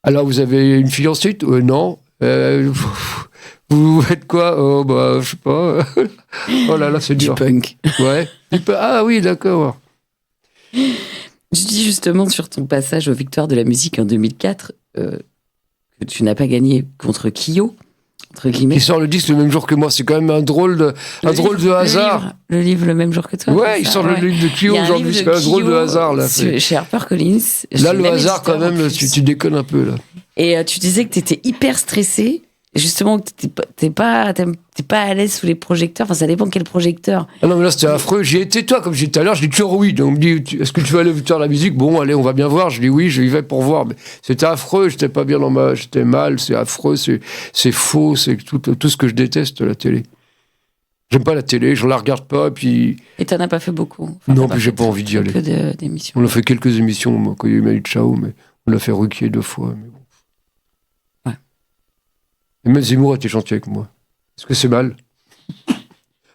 Alors, vous avez une fiancée? Non. Vous faites quoi? Oh, je sais pas. Oh là là, c'est dur. Du punk. Ouais. Ah oui, d'accord. Tu dis justement sur ton passage aux Victoires de la musique en 2004 que tu n'as pas gagné contre Kyo, entre guillemets. Qui sort le disque le même jour que moi. C'est quand même un drôle de hasard. Le livre le même jour que toi? Ouais, il sort le livre de Kyo aujourd'hui. C'est quand même un drôle de hasard. Là, chez HarperCollins. Là, le hasard, quand même, tu déconnes un peu. Là. Et tu disais que tu étais hyper stressé. Justement, que t'es pas à l'aise sous les projecteurs. Enfin, ça dépend quel projecteur. Ah non, mais là, c'était affreux. J'y étais, toi, comme je disais tout à l'heure, je dis toujours oui. Donc, on me dit, est-ce que tu veux aller voir la musique? Bon, allez, on va bien voir. Je dis oui, je y vais pour voir. Mais c'était affreux. J'étais pas bien j'étais mal. C'est affreux. C'est faux. C'est tout ce que je déteste, la télé. J'aime pas la télé. Je la regarde pas. Et t'en as pas fait beaucoup? Non, puis j'ai pas envie d'y aller. D'émissions. On a fait quelques émissions, quand il y a eu Manu Chao, mais on l'a fait Ruquier 2 fois. Mais bon. Et même Zemmour était gentil avec moi. Est-ce que c'est mal?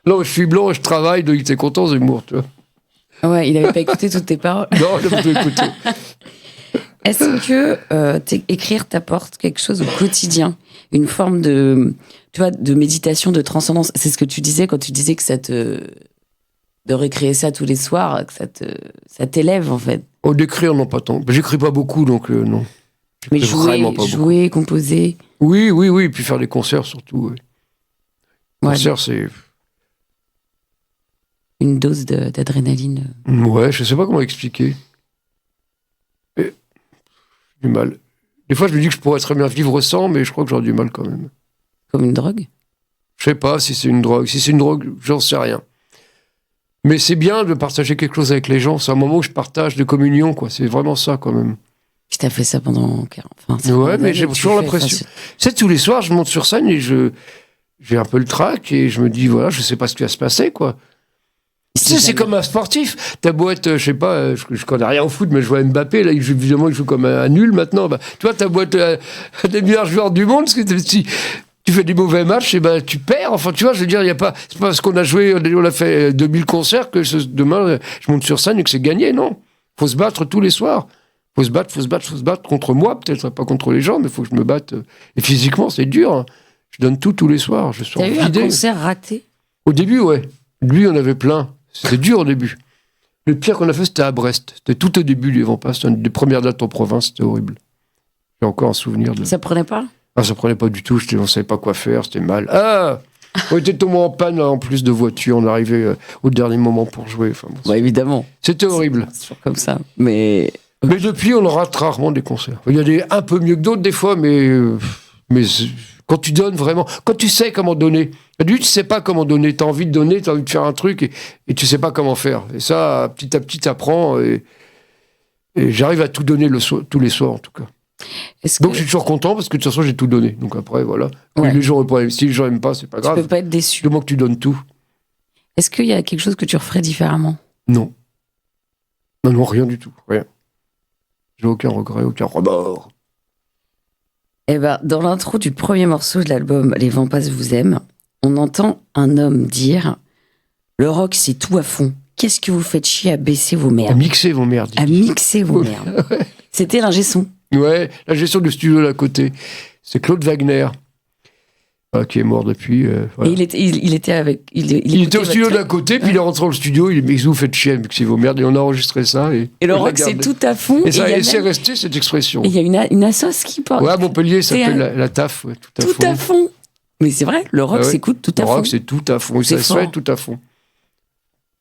Non, je suis blanc et je travaille, donc il était content, Zemmour, tu vois. Ouais, il avait pas écouté toutes tes paroles. Non, il n'avait pas écouté. Est-ce que écrire t'apporte quelque chose au quotidien? Une forme de méditation, de transcendance? C'est ce que tu disais quand tu disais que de récréer ça tous les soirs, que ça t'élève, en fait. Oh, d'écrire, non, pas tant. J'écris pas beaucoup, donc non. Mais jouer, composer. Oui, puis faire des concerts surtout. Oui. Ouais. Concerts, c'est une dose d'adrénaline. Ouais, je sais pas comment expliquer. J'ai du mal. Des fois, je me dis que je pourrais très bien vivre sans, mais je crois que j'aurais du mal quand même. Comme une drogue? Je sais pas si c'est une drogue. Si c'est une drogue, j'en sais rien. Mais c'est bien de partager quelque chose avec les gens. C'est un moment où je partage de communion, quoi. C'est vraiment ça, quand même. Tu t'as fait ça pendant... ouais, mais j'ai toujours l'impression... C'est tous les soirs, je monte sur scène et j'ai un peu le trac et je me dis, voilà, je sais pas ce qui va se passer, quoi. Tu sais, c'est comme un sportif. T'as beau être, je sais pas, je connais rien au foot, mais je vois Mbappé, là, évidemment, il joue comme un nul maintenant. Bah, toi, t'as beau être un des meilleurs joueurs du monde, parce que si tu fais des mauvais matchs, et ben tu perds. Enfin, tu vois, je veux dire, c'est pas parce qu'on a joué, on a fait 2000 concerts que demain, je monte sur scène et que c'est gagné, non. Faut se battre tous les soirs. Faut se battre contre moi, peut-être pas contre les gens, mais faut que je me batte. Et physiquement, c'est dur. Hein. Je donne tous les soirs. Je sors vidé. T'as eu un concert raté? Au début, ouais. Lui, on avait plein. C'était dur au début. Le pire qu'on a fait, c'était à Brest. C'était tout au début du Vent-Pas. C'était une des premières dates en province. C'était horrible. J'ai encore un souvenir de... Ça prenait pas? Ah, ça prenait pas du tout. On savait pas quoi faire. C'était mal. Ah! On était tombé en panne, en plus de voiture. On arrivait au dernier moment pour jouer. Enfin, bon, évidemment. C'était horrible. C'est toujours comme ça. Mais depuis, on rate rarement des concerts. Il y a des un peu mieux que d'autres des fois, mais quand tu donnes vraiment, quand tu sais comment donner. Lui, tu sais pas comment donner. T'as envie de donner, t'as envie de faire un truc et tu sais pas comment faire. Et ça, petit à petit, t'apprends et j'arrive à tout donner tous les soirs en tout cas. Donc je suis toujours content parce que de toute façon j'ai tout donné. Donc après voilà. Ouais. Les gens si les gens aiment pas, c'est pas grave. Tu peux pas être déçu. Du moment que tu donnes tout. Est-ce qu'il y a quelque chose que tu referais différemment? Non. Non, rien du tout, rien. J'ai aucun regret, aucun remords. Eh ben, dans l'intro du premier morceau de l'album Les vents passent vous aiment, on entend un homme dire « Le rock, c'est tout à fond. Qu'est-ce que vous faites chier à baisser vos merdes ?» À mixer vos merdes. À mixer vos merdes. C'était l'ingé son. Ouais, la gestion du studio d'à côté. C'est Claude Wagner, qui est mort depuis. Voilà. Et il était avec. Il était au studio d'à côté, puis il est rentré dans le studio, il dit « Mais vous faites chier à mixer vos merdes », et on a enregistré ça. Et le rock, c'est tout à fond. Et c'est resté cette expression. Et il y a une assoce qui porte. Ouais, à Montpellier, ça s'appelle la TAF. Ouais, tout à fond. Mais c'est vrai, le rock s'écoute tout à fond. Le rock, c'est tout à fond. Ça se fait tout à fond.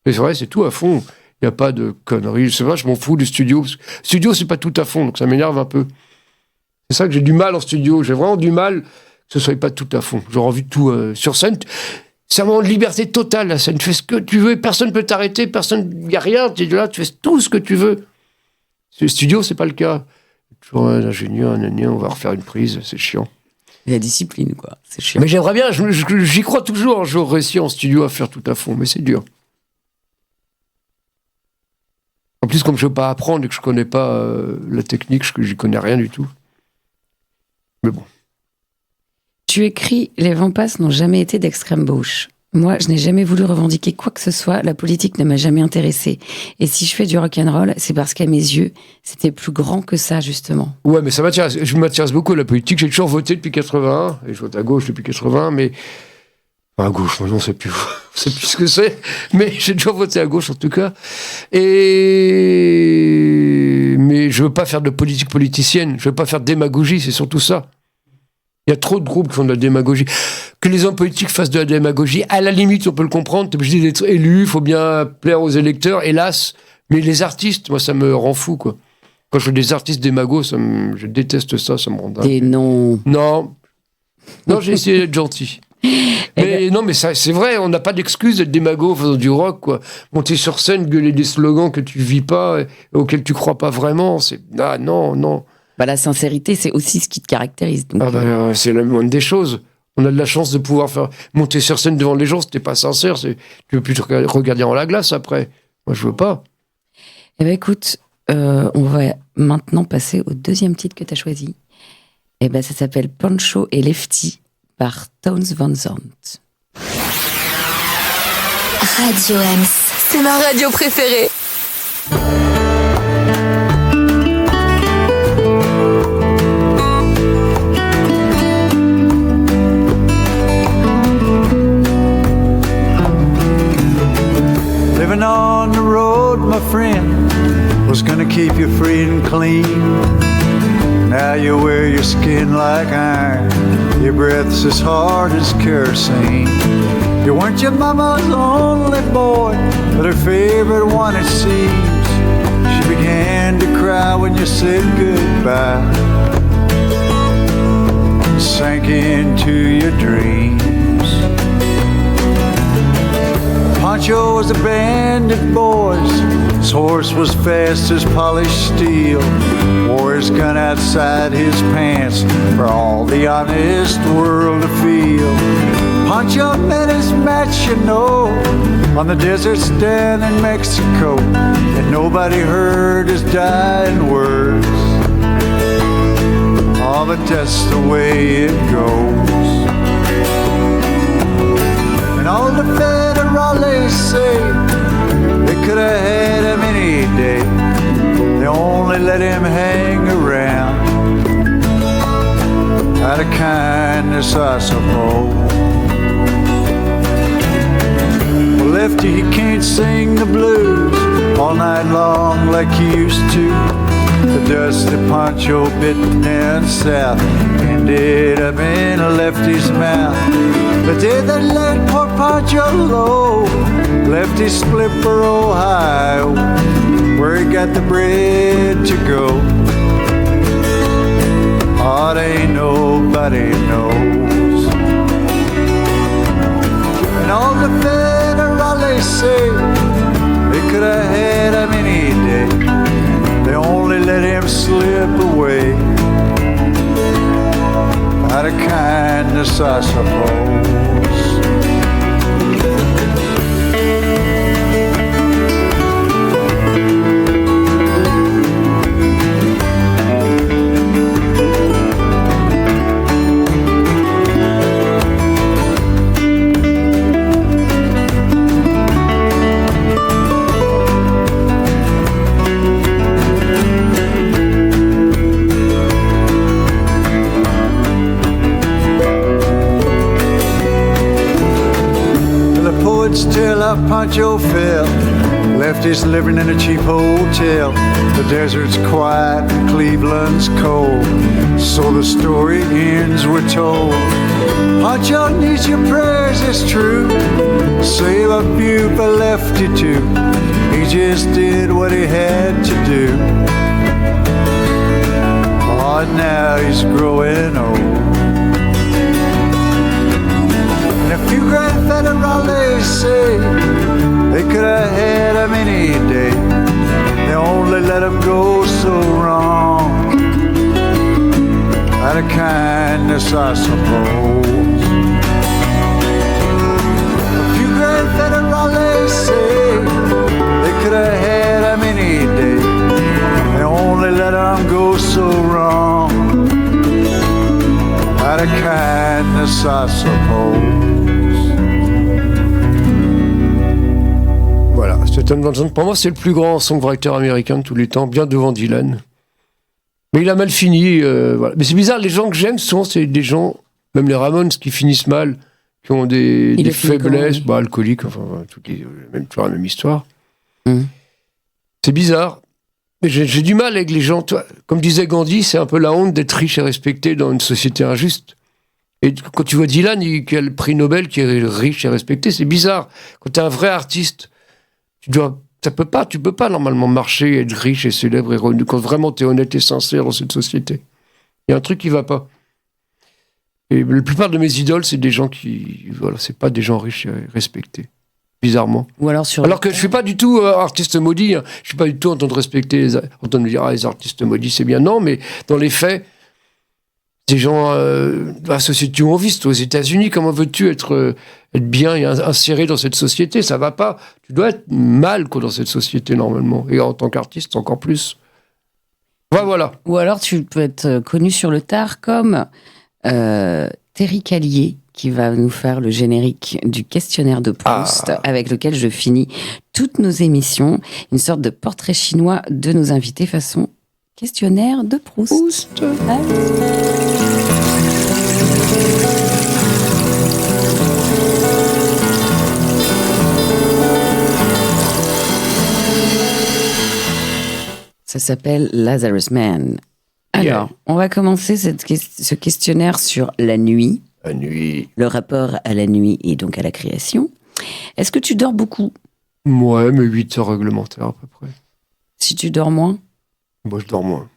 Mais c'est vrai, c'est tout à fond. Il n'y a pas de conneries. C'est vrai, je m'en fous du studio. Le studio, c'est pas tout à fond, donc ça m'énerve un peu. C'est ça que j'ai du mal en studio. J'ai vraiment du mal que ce soit pas tout à fond. J'aurais envie de tout. Sur scène, c'est un moment de liberté totale, la scène. Tu fais ce que tu veux, personne ne peut t'arrêter, il n'y a rien. Tu es là, tu fais tout ce que tu veux. Le studio, c'est pas le cas. Toujours un ingénieur, on va refaire une prise, c'est chiant. La discipline, quoi. C'est chiant. Mais j'aimerais bien, j'y crois toujours un jour réussir en studio à faire tout à fond, mais c'est dur. En plus, comme je ne veux pas apprendre et que je ne connais pas la technique, j'y connais rien du tout. Mais bon. Tu écris « Les vents passent n'ont jamais été d'extrême gauche. Moi, je n'ai jamais voulu revendiquer quoi que ce soit. La politique ne m'a jamais intéressée. Et si je fais du rock'n'roll, c'est parce qu'à mes yeux, c'était plus grand que ça, justement. » Ouais, mais ça m'intéresse. Je m'intéresse beaucoup à la politique. J'ai toujours voté depuis 81. Et je vote à gauche depuis 81, mais... Enfin, à gauche, moi, on ne sait plus ce que c'est. Mais j'ai toujours voté à gauche, en tout cas. Mais je ne veux pas faire de politique politicienne. Je ne veux pas faire de démagogie, c'est surtout ça. Il y a trop de groupes qui font de la démagogie. Que les hommes politiques fassent de la démagogie, à la limite, on peut le comprendre. T'es obligé d'être élu, il faut bien plaire aux électeurs, hélas. Mais les artistes, moi, ça me rend fou, quoi. Quand je vois des artistes démagos, je déteste ça, ça me rend dingue. Des noms. Non, j'ai essayé d'être gentil. Mais ça, c'est vrai, on n'a pas d'excuse d'être démago en faisant du rock, quoi. Monter sur scène, gueuler des slogans que tu vis pas, auxquels tu crois pas vraiment, c'est... Ah, non. Bah, la sincérité, c'est aussi ce qui te caractérise. Donc... c'est la moindre des choses. On a de la chance de pouvoir monter sur scène devant les gens, c'était pas sincère. Tu veux plus te regarder en la glace après. Moi, je veux pas. Eh ben, écoute, on va maintenant passer au deuxième titre que tu as choisi. Eh ben, ça s'appelle Pancho et Lefty par Townes Van Zandt. Radio Ems, c'est ma radio préférée. Living on the road, my friend, was gonna keep you free and clean. Now you wear your skin like iron, your breath's as hard as kerosene. You weren't your mama's only boy, but her favorite one it seems. She began to cry when you said goodbye, sank into your dreams. Pancho was a bandit, boys. His horse was fast as polished steel. Wore his gun outside his pants for all the honest world to feel. Pancho met his match, you know, on the deserts down in Mexico, and nobody heard his dying words. Oh, but that's the way it goes. And all the federales say they could have had him any day. They only let him hang around out of kindness, I suppose. Well, Lefty, he can't sing the blues all night long like he used to. The dusty Pancho bitten down south ended up in a Lefty's mouth. But they that let poor Pancho low, Lefty split for Ohio, where he got the bread to go. Oh, they ain't nobody knows. And all the federales say they could have had him any day. They only let him slip away out of kindness, I suppose. It's till Pancho fell, left his living in a cheap hotel. The desert's quiet and Cleveland's cold, so the story ends, we're told. Pancho needs your prayers, it's true. Save a few for Lefty too. He just did what he had to do. Oh, now he's growing old. And a few great federales say they could have had him any day. They only let him go so wrong. Out of kindness, I suppose. A few great federales say they could have had him any day. They only let him go so wrong. Out of kindness, I suppose. Voilà, Stetson Bennington, pour moi, c'est le plus grand songwriter américain de tous les temps, bien devant Dylan. Mais il a mal fini. Voilà. Mais c'est bizarre, les gens que j'aime, souvent, c'est des gens, même les Ramones, qui finissent mal, qui ont des faiblesses, alcooliques, enfin, toujours la même histoire. C'est bizarre. Mais j'ai du mal avec les gens. Toi, comme disait Gandhi, c'est un peu la honte d'être riche et respecté dans une société injuste. Et quand tu vois Dylan, qui a le prix Nobel, qui est riche et respecté, c'est bizarre. Quand tu es un vrai artiste, tu peux pas normalement marcher, être riche et célèbre et reconnu quand vraiment tu es honnête et sincère dans cette société. Il y a un truc qui va pas. Et la plupart de mes idoles, c'est des gens c'est pas des gens riches et respectés. Bizarrement. Ou alors que je suis pas du tout artiste maudit, hein. Je suis pas du tout en train de respecter, en train de me dire, les artistes maudits, c'est bien. Non, mais dans les faits, des gens de la société où on vit, aux États-Unis, comment veux-tu être bien et inséré dans cette société? Ça va pas. Tu dois être mal dans cette société, normalement. Et en tant qu'artiste, encore plus. Voilà. Ou alors tu peux être connu sur le tard comme Terry Callier, qui va nous faire le générique du questionnaire de Proust, avec lequel je finis toutes nos émissions. Une sorte de portrait chinois de nos invités façon questionnaire de Proust. Ça s'appelle Lazarus Man. Alors, on va commencer ce questionnaire sur la nuit. La nuit. Le rapport à la nuit et donc à la création. Est-ce que tu dors beaucoup? Ouais, mais 8 heures réglementaires à peu près. Si tu dors moins? Moi, je dors moins.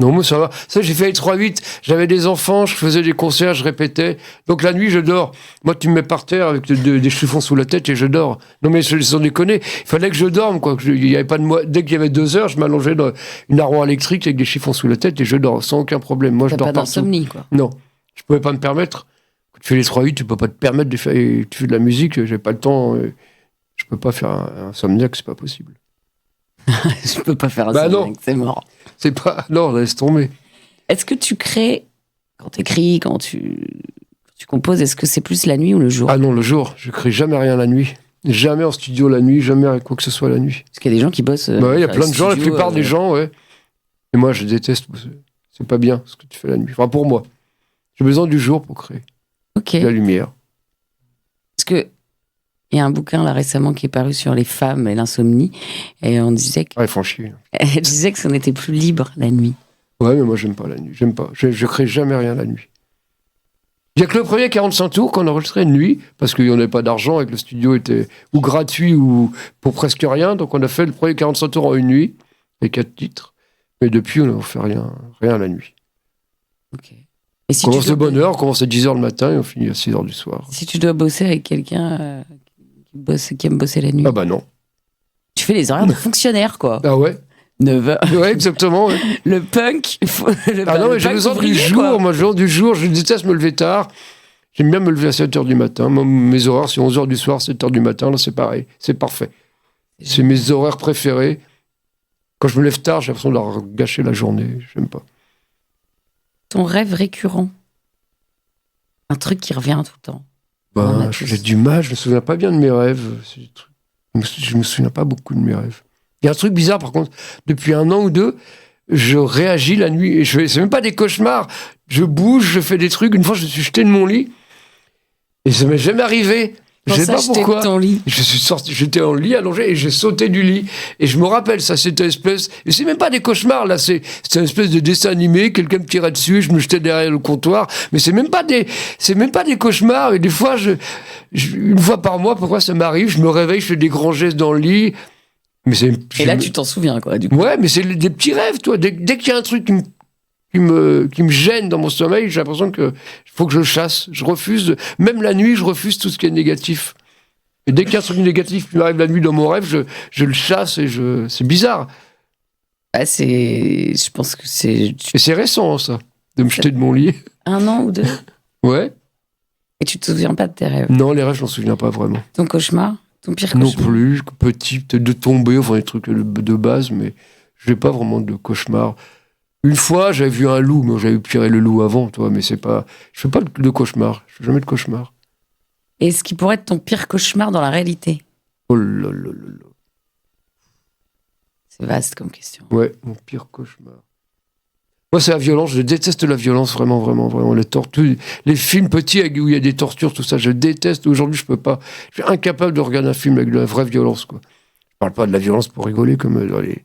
Non, moi, ça va. Ça, j'ai fait les 3-8. J'avais des enfants, je faisais des concerts, je répétais. Donc, la nuit, je dors. Moi, tu me mets par terre avec des chiffons sous la tête et je dors. Non, mais sans déconner. Il fallait que je dorme, quoi. Il y avait pas de dès qu'il y avait 2 heures, je m'allongeais dans une armoire électrique avec des chiffons sous la tête et je dors sans aucun problème. Moi, je dors pas partout. d'insomnie, quoi. Non. Je pouvais pas me permettre. Quand tu fais les 3-8, tu peux pas te permettre de faire. Tu fais de la musique, j'ai pas le temps. Je peux pas faire un insomniaque, c'est pas possible. Je peux pas faire un insomniaque, c'est mort. C'est pas. Non, laisse tomber. Est-ce que tu crées, quand tu écris, quand tu composes, est-ce que c'est plus la nuit ou le jour? Ah non, le jour. Je crée jamais rien la nuit. Jamais en studio la nuit, jamais quoi que ce soit la nuit. Parce qu'il y a des gens qui bossent. Il y a plein de gens, la plupart des gens, ouais. Et moi, je déteste. C'est pas bien ce que tu fais la nuit. Enfin, pour moi. J'ai besoin du jour pour créer. Ok. La lumière. Parce que il y a un bouquin là récemment qui est paru sur les femmes et l'insomnie, et on disait que. Ah, ils font chier. Elle disait que on était plus libre la nuit. Ouais, mais moi, j'aime pas la nuit. J'aime pas. Je crée jamais rien la nuit. Il y a que le premier 45 tours qu'on enregistrait une nuit, parce qu'il n'y en avait pas d'argent et que le studio était ou gratuit ou pour presque rien. Donc, on a fait le premier 45 tours en une nuit, les 4 titres. Mais depuis, on n'a fait rien la nuit. Ok. Et si on commence de bonne heure, on commence à 10h le matin et on finit à 6h du soir. Si tu dois bosser avec quelqu'un qui aime bosser la nuit. Ah bah non. Tu fais les horaires de fonctionnaire, quoi. Ah ouais. 9h. Ouais, exactement. Ouais. Le punk. Non, mais j'ai besoin du jour. Moi, du jour, je déteste me lever tard. J'aime bien me lever à 7h du matin. Moi, mes horaires, c'est 11h du soir, 7h du matin. Là, c'est pareil. C'est parfait. C'est mes horaires préférés. Quand je me lève tard, j'ai l'impression de leur gâcher la journée. J'aime pas. Ton rêve récurrent. Un truc qui revient tout le temps. J'ai du mal, je me souviens pas bien de mes rêves. Je me souviens pas beaucoup de mes rêves. Il y a un truc bizarre, par contre. Depuis 1 an ou 2, je réagis la nuit. Et c'est même pas des cauchemars. Je bouge, je fais des trucs. Une fois, je me suis jeté de mon lit. Et ça m'est jamais arrivé. Je sais pas pourquoi. Ton lit. Je suis sorti, j'étais en lit allongé et j'ai sauté du lit. Et je me rappelle, ça, c'était une espèce. Et c'est même pas des cauchemars, là, c'était une espèce de dessin animé. Quelqu'un me tirait dessus, je me jetais derrière le comptoir. Mais c'est même pas des cauchemars. Et des fois, une fois par mois, pourquoi ça m'arrive, je me réveille, je fais des grands gestes dans le lit. Mais et là, tu t'en souviens, quoi, du coup. Ouais, mais c'est des petits rêves, toi. Dès qu'il y a un truc qui me gêne dans mon sommeil, j'ai l'impression que faut que je le chasse. Je refuse, même la nuit, je refuse tout ce qui est négatif. Et dès qu'il y a un truc négatif qui m'arrive la nuit dans mon rêve, je le chasse et c'est bizarre. Bah, je pense que c'est... Et c'est récent, ça, de me jeter de mon lit. 1 an ou 2. Ouais. Et tu te souviens pas de tes rêves? Non, les rêves, je m'en souviens pas vraiment. Ton cauchemar? Ton pire cauchemar? Non plus, petit, peut-être de tomber, enfin des trucs de base, mais j'ai pas vraiment de cauchemar. Une fois, j'avais vu un loup, mais j'avais vu Pierre et le loup avant, toi, mais c'est pas... Je fais pas de cauchemar, je fais jamais de cauchemar. Et ce qui pourrait être ton pire cauchemar dans la réalité? Oh là là là là. C'est vaste comme question. Ouais, mon pire cauchemar. Moi, c'est la violence, je déteste la violence, vraiment, vraiment, vraiment. Les tortures, les films petits où il y a des tortures, tout ça, je déteste. Aujourd'hui, je peux pas. Je suis incapable de regarder un film avec de la vraie violence, quoi. Je parle pas de la violence pour rigoler, comme dans les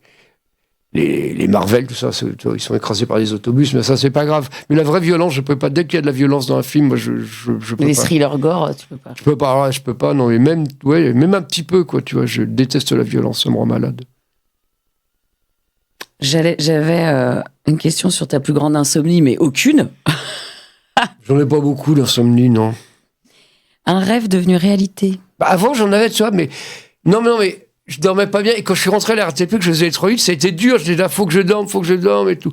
Marvel, tout ça, ils sont écrasés par des autobus, mais ça, c'est pas grave. Mais la vraie violence, je peux pas. Dès qu'il y a de la violence dans un film, moi, je peux pas. Les thrillers gore, tu peux pas. Je peux pas, non. Et même un petit peu, quoi, tu vois. Je déteste la violence, ça me rend malade. J'avais une question sur ta plus grande insomnie, mais aucune. J'en ai pas beaucoup d'insomnie, non. Un rêve devenu réalité. Bah, avant, j'en avais, tu vois, mais mais je dormais pas bien. Et quand je suis rentré à la RATP, que je faisais les 3-8, ça a été dur. Je disais, là, faut que je dorme et tout.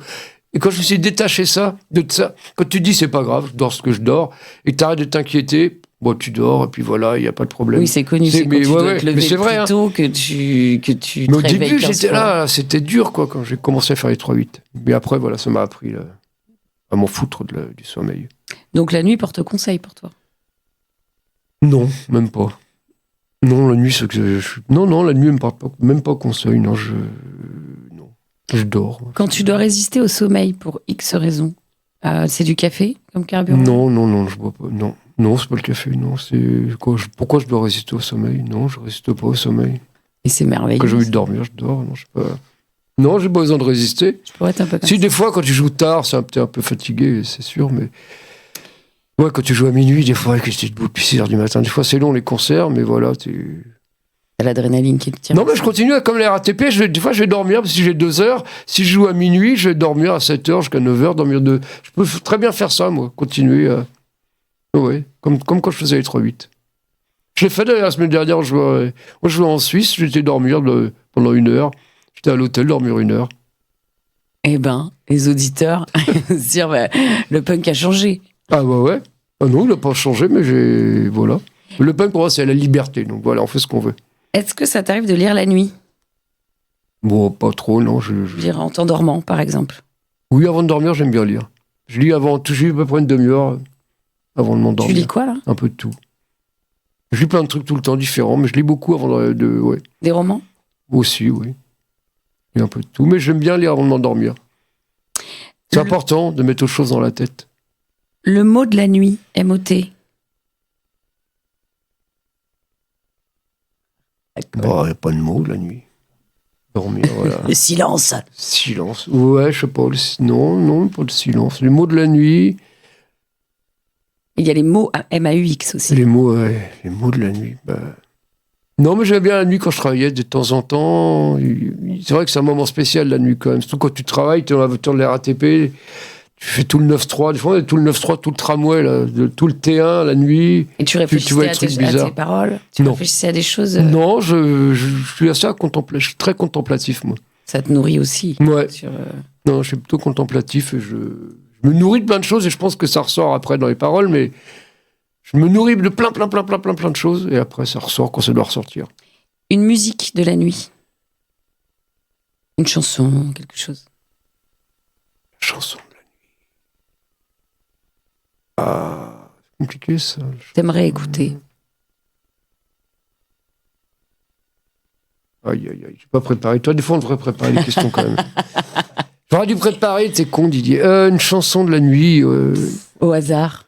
Et quand je me suis détaché de ça, quand tu dis, c'est pas grave, je dors ce que je dors, et que t'arrêtes de t'inquiéter, bon, tu dors, et puis voilà, il n'y a pas de problème. Oui, c'est connu, c'est quand tu dois te lever mais c'est vrai, plus tôt que tu mais te au réveilles début, 15 j'étais fois. là, c'était dur, quoi, quand j'ai commencé à faire les 3-8. Mais après, voilà, ça m'a appris à m'en foutre du sommeil. Donc la nuit porte conseil pour toi? Non, même pas. Non, la nuit, c'est que non, la nuit, elle me parle pas, même pas conseil, non, je dors. Quand tu dois résister au sommeil pour X raisons, c'est du café comme carburant? Non, je bois pas. Non, c'est pas le café. Non, c'est quoi, pourquoi je dois résister au sommeil? Non, je résiste pas au sommeil. Et c'est merveilleux. Quand j'ai envie de dormir, je dors. Non, je sais pas. Non, j'ai pas besoin de résister. Je pourrais être un peu comme si ça. Des fois, quand tu joues tard, c'est un peu fatigué, c'est sûr, mais ouais, quand tu joues à minuit, des fois, que tu es debout depuis 6h du matin, des fois c'est long les concerts, mais voilà, T'as l'adrénaline qui te tient. Non, mais je continue comme les RATP, des fois je vais dormir, parce que si j'ai 2 heures, si je joue à minuit, je vais dormir à 7h jusqu'à 9h, Je peux très bien faire ça, moi, continuer. Ouais, comme quand je faisais les 3-8. Je l'ai fait d'ailleurs la semaine dernière, je jouais en Suisse, j'étais dormir pendant 1 heure. J'étais à l'hôtel, dormir 1 heure. Eh ben, les auditeurs se dire, le punk a changé. Ah bah ouais. Ah non, il n'a pas changé, mais voilà. Le punk, pour moi, c'est la liberté, donc voilà, on fait ce qu'on veut. Est-ce que ça t'arrive de lire la nuit? Bon, pas trop, non. Lire en t'endormant, par exemple? Oui, avant de dormir, j'aime bien lire. Je lis à peu près une demi-heure avant de m'endormir. Tu lis quoi, là? Un peu de tout. Je lis plein de trucs tout le temps différents, mais je lis beaucoup avant ouais. Des romans? Aussi, oui. Je lis un peu de tout, mais j'aime bien lire avant de m'endormir. C'est important de mettre aux choses dans la tête. Le mot de la nuit, M-O-T. Bah, il n'y a pas de mots la nuit. Dormir, voilà. Le silence. Silence. Ouais, je sais pas. Non, pas de silence. Les mots de la nuit. Il y a les mots M-A-U-X aussi. Les mots de la nuit. Bah... Non, mais j'aime bien la nuit quand je travaillais de temps en temps. C'est vrai que c'est un moment spécial la nuit quand même. Surtout quand tu travailles, tu es dans la voiture de la RATP. Tu fais tout le 9-3, des fois, tout le 9-3, tout le tramway, là, tout le T1, la nuit. Et tu réfléchissais à tes paroles? Tu réfléchissais à des choses? Non, je suis assez je suis très contemplatif, moi. Ça te nourrit aussi? Ouais. Non, je suis plutôt contemplatif et je me nourris de plein de choses et je pense que ça ressort après dans les paroles, mais je me nourris de plein de choses et après ça ressort quand ça doit ressortir. Une musique de la nuit? Une chanson, quelque chose? Chanson. Ah, c'est compliqué ça. T'aimerais écouter? Aïe, j'ai pas préparé. Toi, des fois, on devrait préparer les questions quand même. J'aurais dû préparer, t'es con, Didier. Une chanson de la nuit. Au hasard.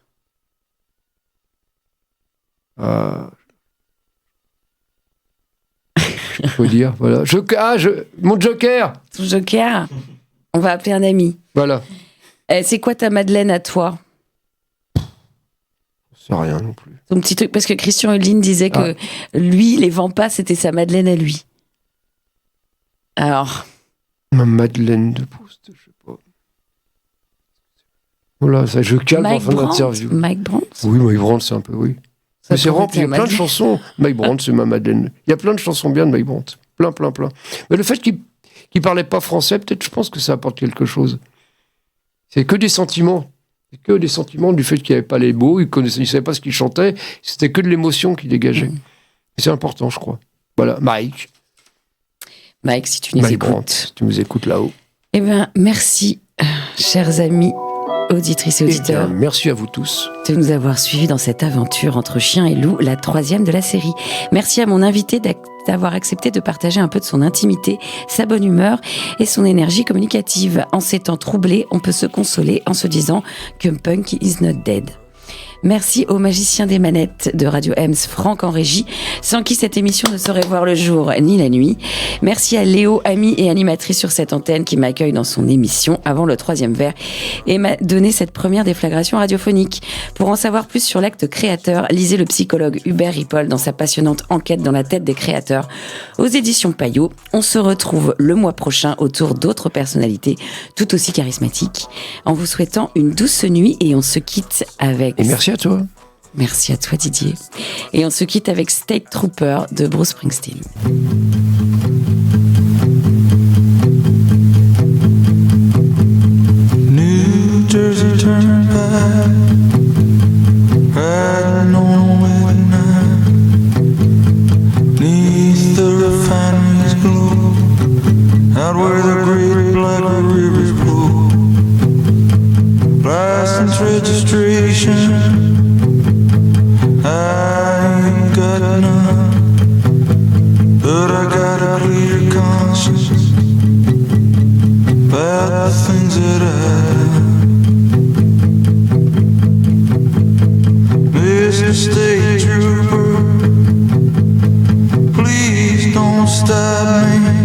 faut dire. Voilà. Mon joker. Ton joker. On va appeler un ami. Voilà. C'est quoi ta Madeleine à toi? C'est rien non plus. Ton petit truc, parce que Christian Hulin disait que lui, les vend pas, c'était sa Madeleine à lui. Alors. Ma Madeleine de Proust, je sais pas. Voilà, ça, je calme en fin d'interview. Mike Brandt. Oui, Mike Brandt, c'est un peu, oui. Mais c'est rempli, il y a plein de chansons. Mike Brandt, c'est ma Madeleine. Il y a plein de chansons bien de Mike Brandt. Plein. Mais le fait qu'il parlait pas français, peut-être, je pense que ça apporte quelque chose. C'est que des sentiments. C'est que des sentiments du fait qu'il n'y avait pas les mots, il ne savait pas ce qu'il chantait, c'était que de l'émotion qu'il dégageait. Et c'est important, je crois. Voilà, Mike, si tu nous écoutes. Brandt, si tu nous écoutes là-haut. Eh bien, merci, chers amis, auditrices et auditeurs. Merci à vous tous. De nous avoir suivis dans cette aventure entre chien et loup, la 3e de la série. Merci à mon invité d'avoir accepté de partager un peu de son intimité, sa bonne humeur et son énergie communicative. En ces temps troublés, on peut se consoler en se disant que punk is not dead. Merci au magicien des manettes de Radio Ems, Franck en régie, sans qui cette émission ne saurait voir le jour ni la nuit. Merci à Léo, amie et animatrice sur cette antenne, qui m'accueille dans son émission avant le 3e verre et m'a donné cette première déflagration radiophonique. Pour en savoir plus sur l'acte créateur, lisez le psychologue Hubert Ripoll dans sa passionnante enquête dans la tête des créateurs aux éditions Payot. On se retrouve le mois prochain autour d'autres personnalités tout aussi charismatiques, en vous souhaitant une douce nuit, et on se quitte avec... Et merci à toi. Merci à toi, Didier. Et on se quitte avec State Trooper de Bruce Springsteen. New Jersey Turnpike, riding on a wet night, 'neath the refinery's glow, out where the great black rivers flow. License registration, I ain't got none, but I got a clear conscience about the things that I've done. Mr. State Trooper, please don't stop me,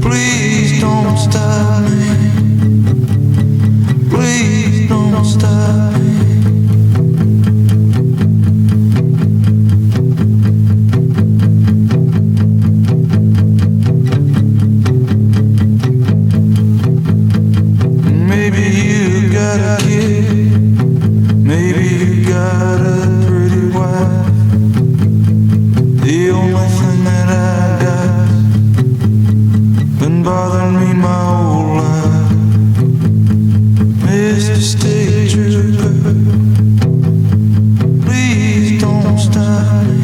please don't stop me, please don't stop me. Maybe you got a kid, maybe you got a pretty wife. The only thing that I got been bothering me my whole life. Mr. State Trooper, please don't stop me,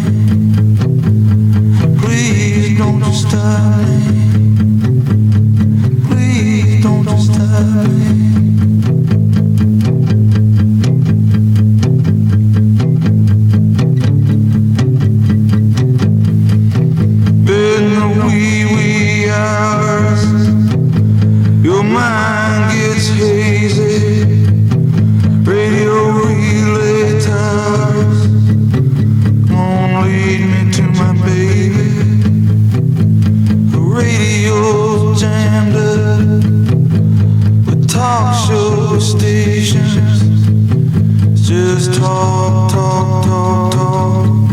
please don't stop me, please don't stop me. In the wee hours, your mind gets hazy. Radio relay towers, won't lead me to my baby. The radio's jammed up with talk show stations. It's just talk, talk, talk, talk.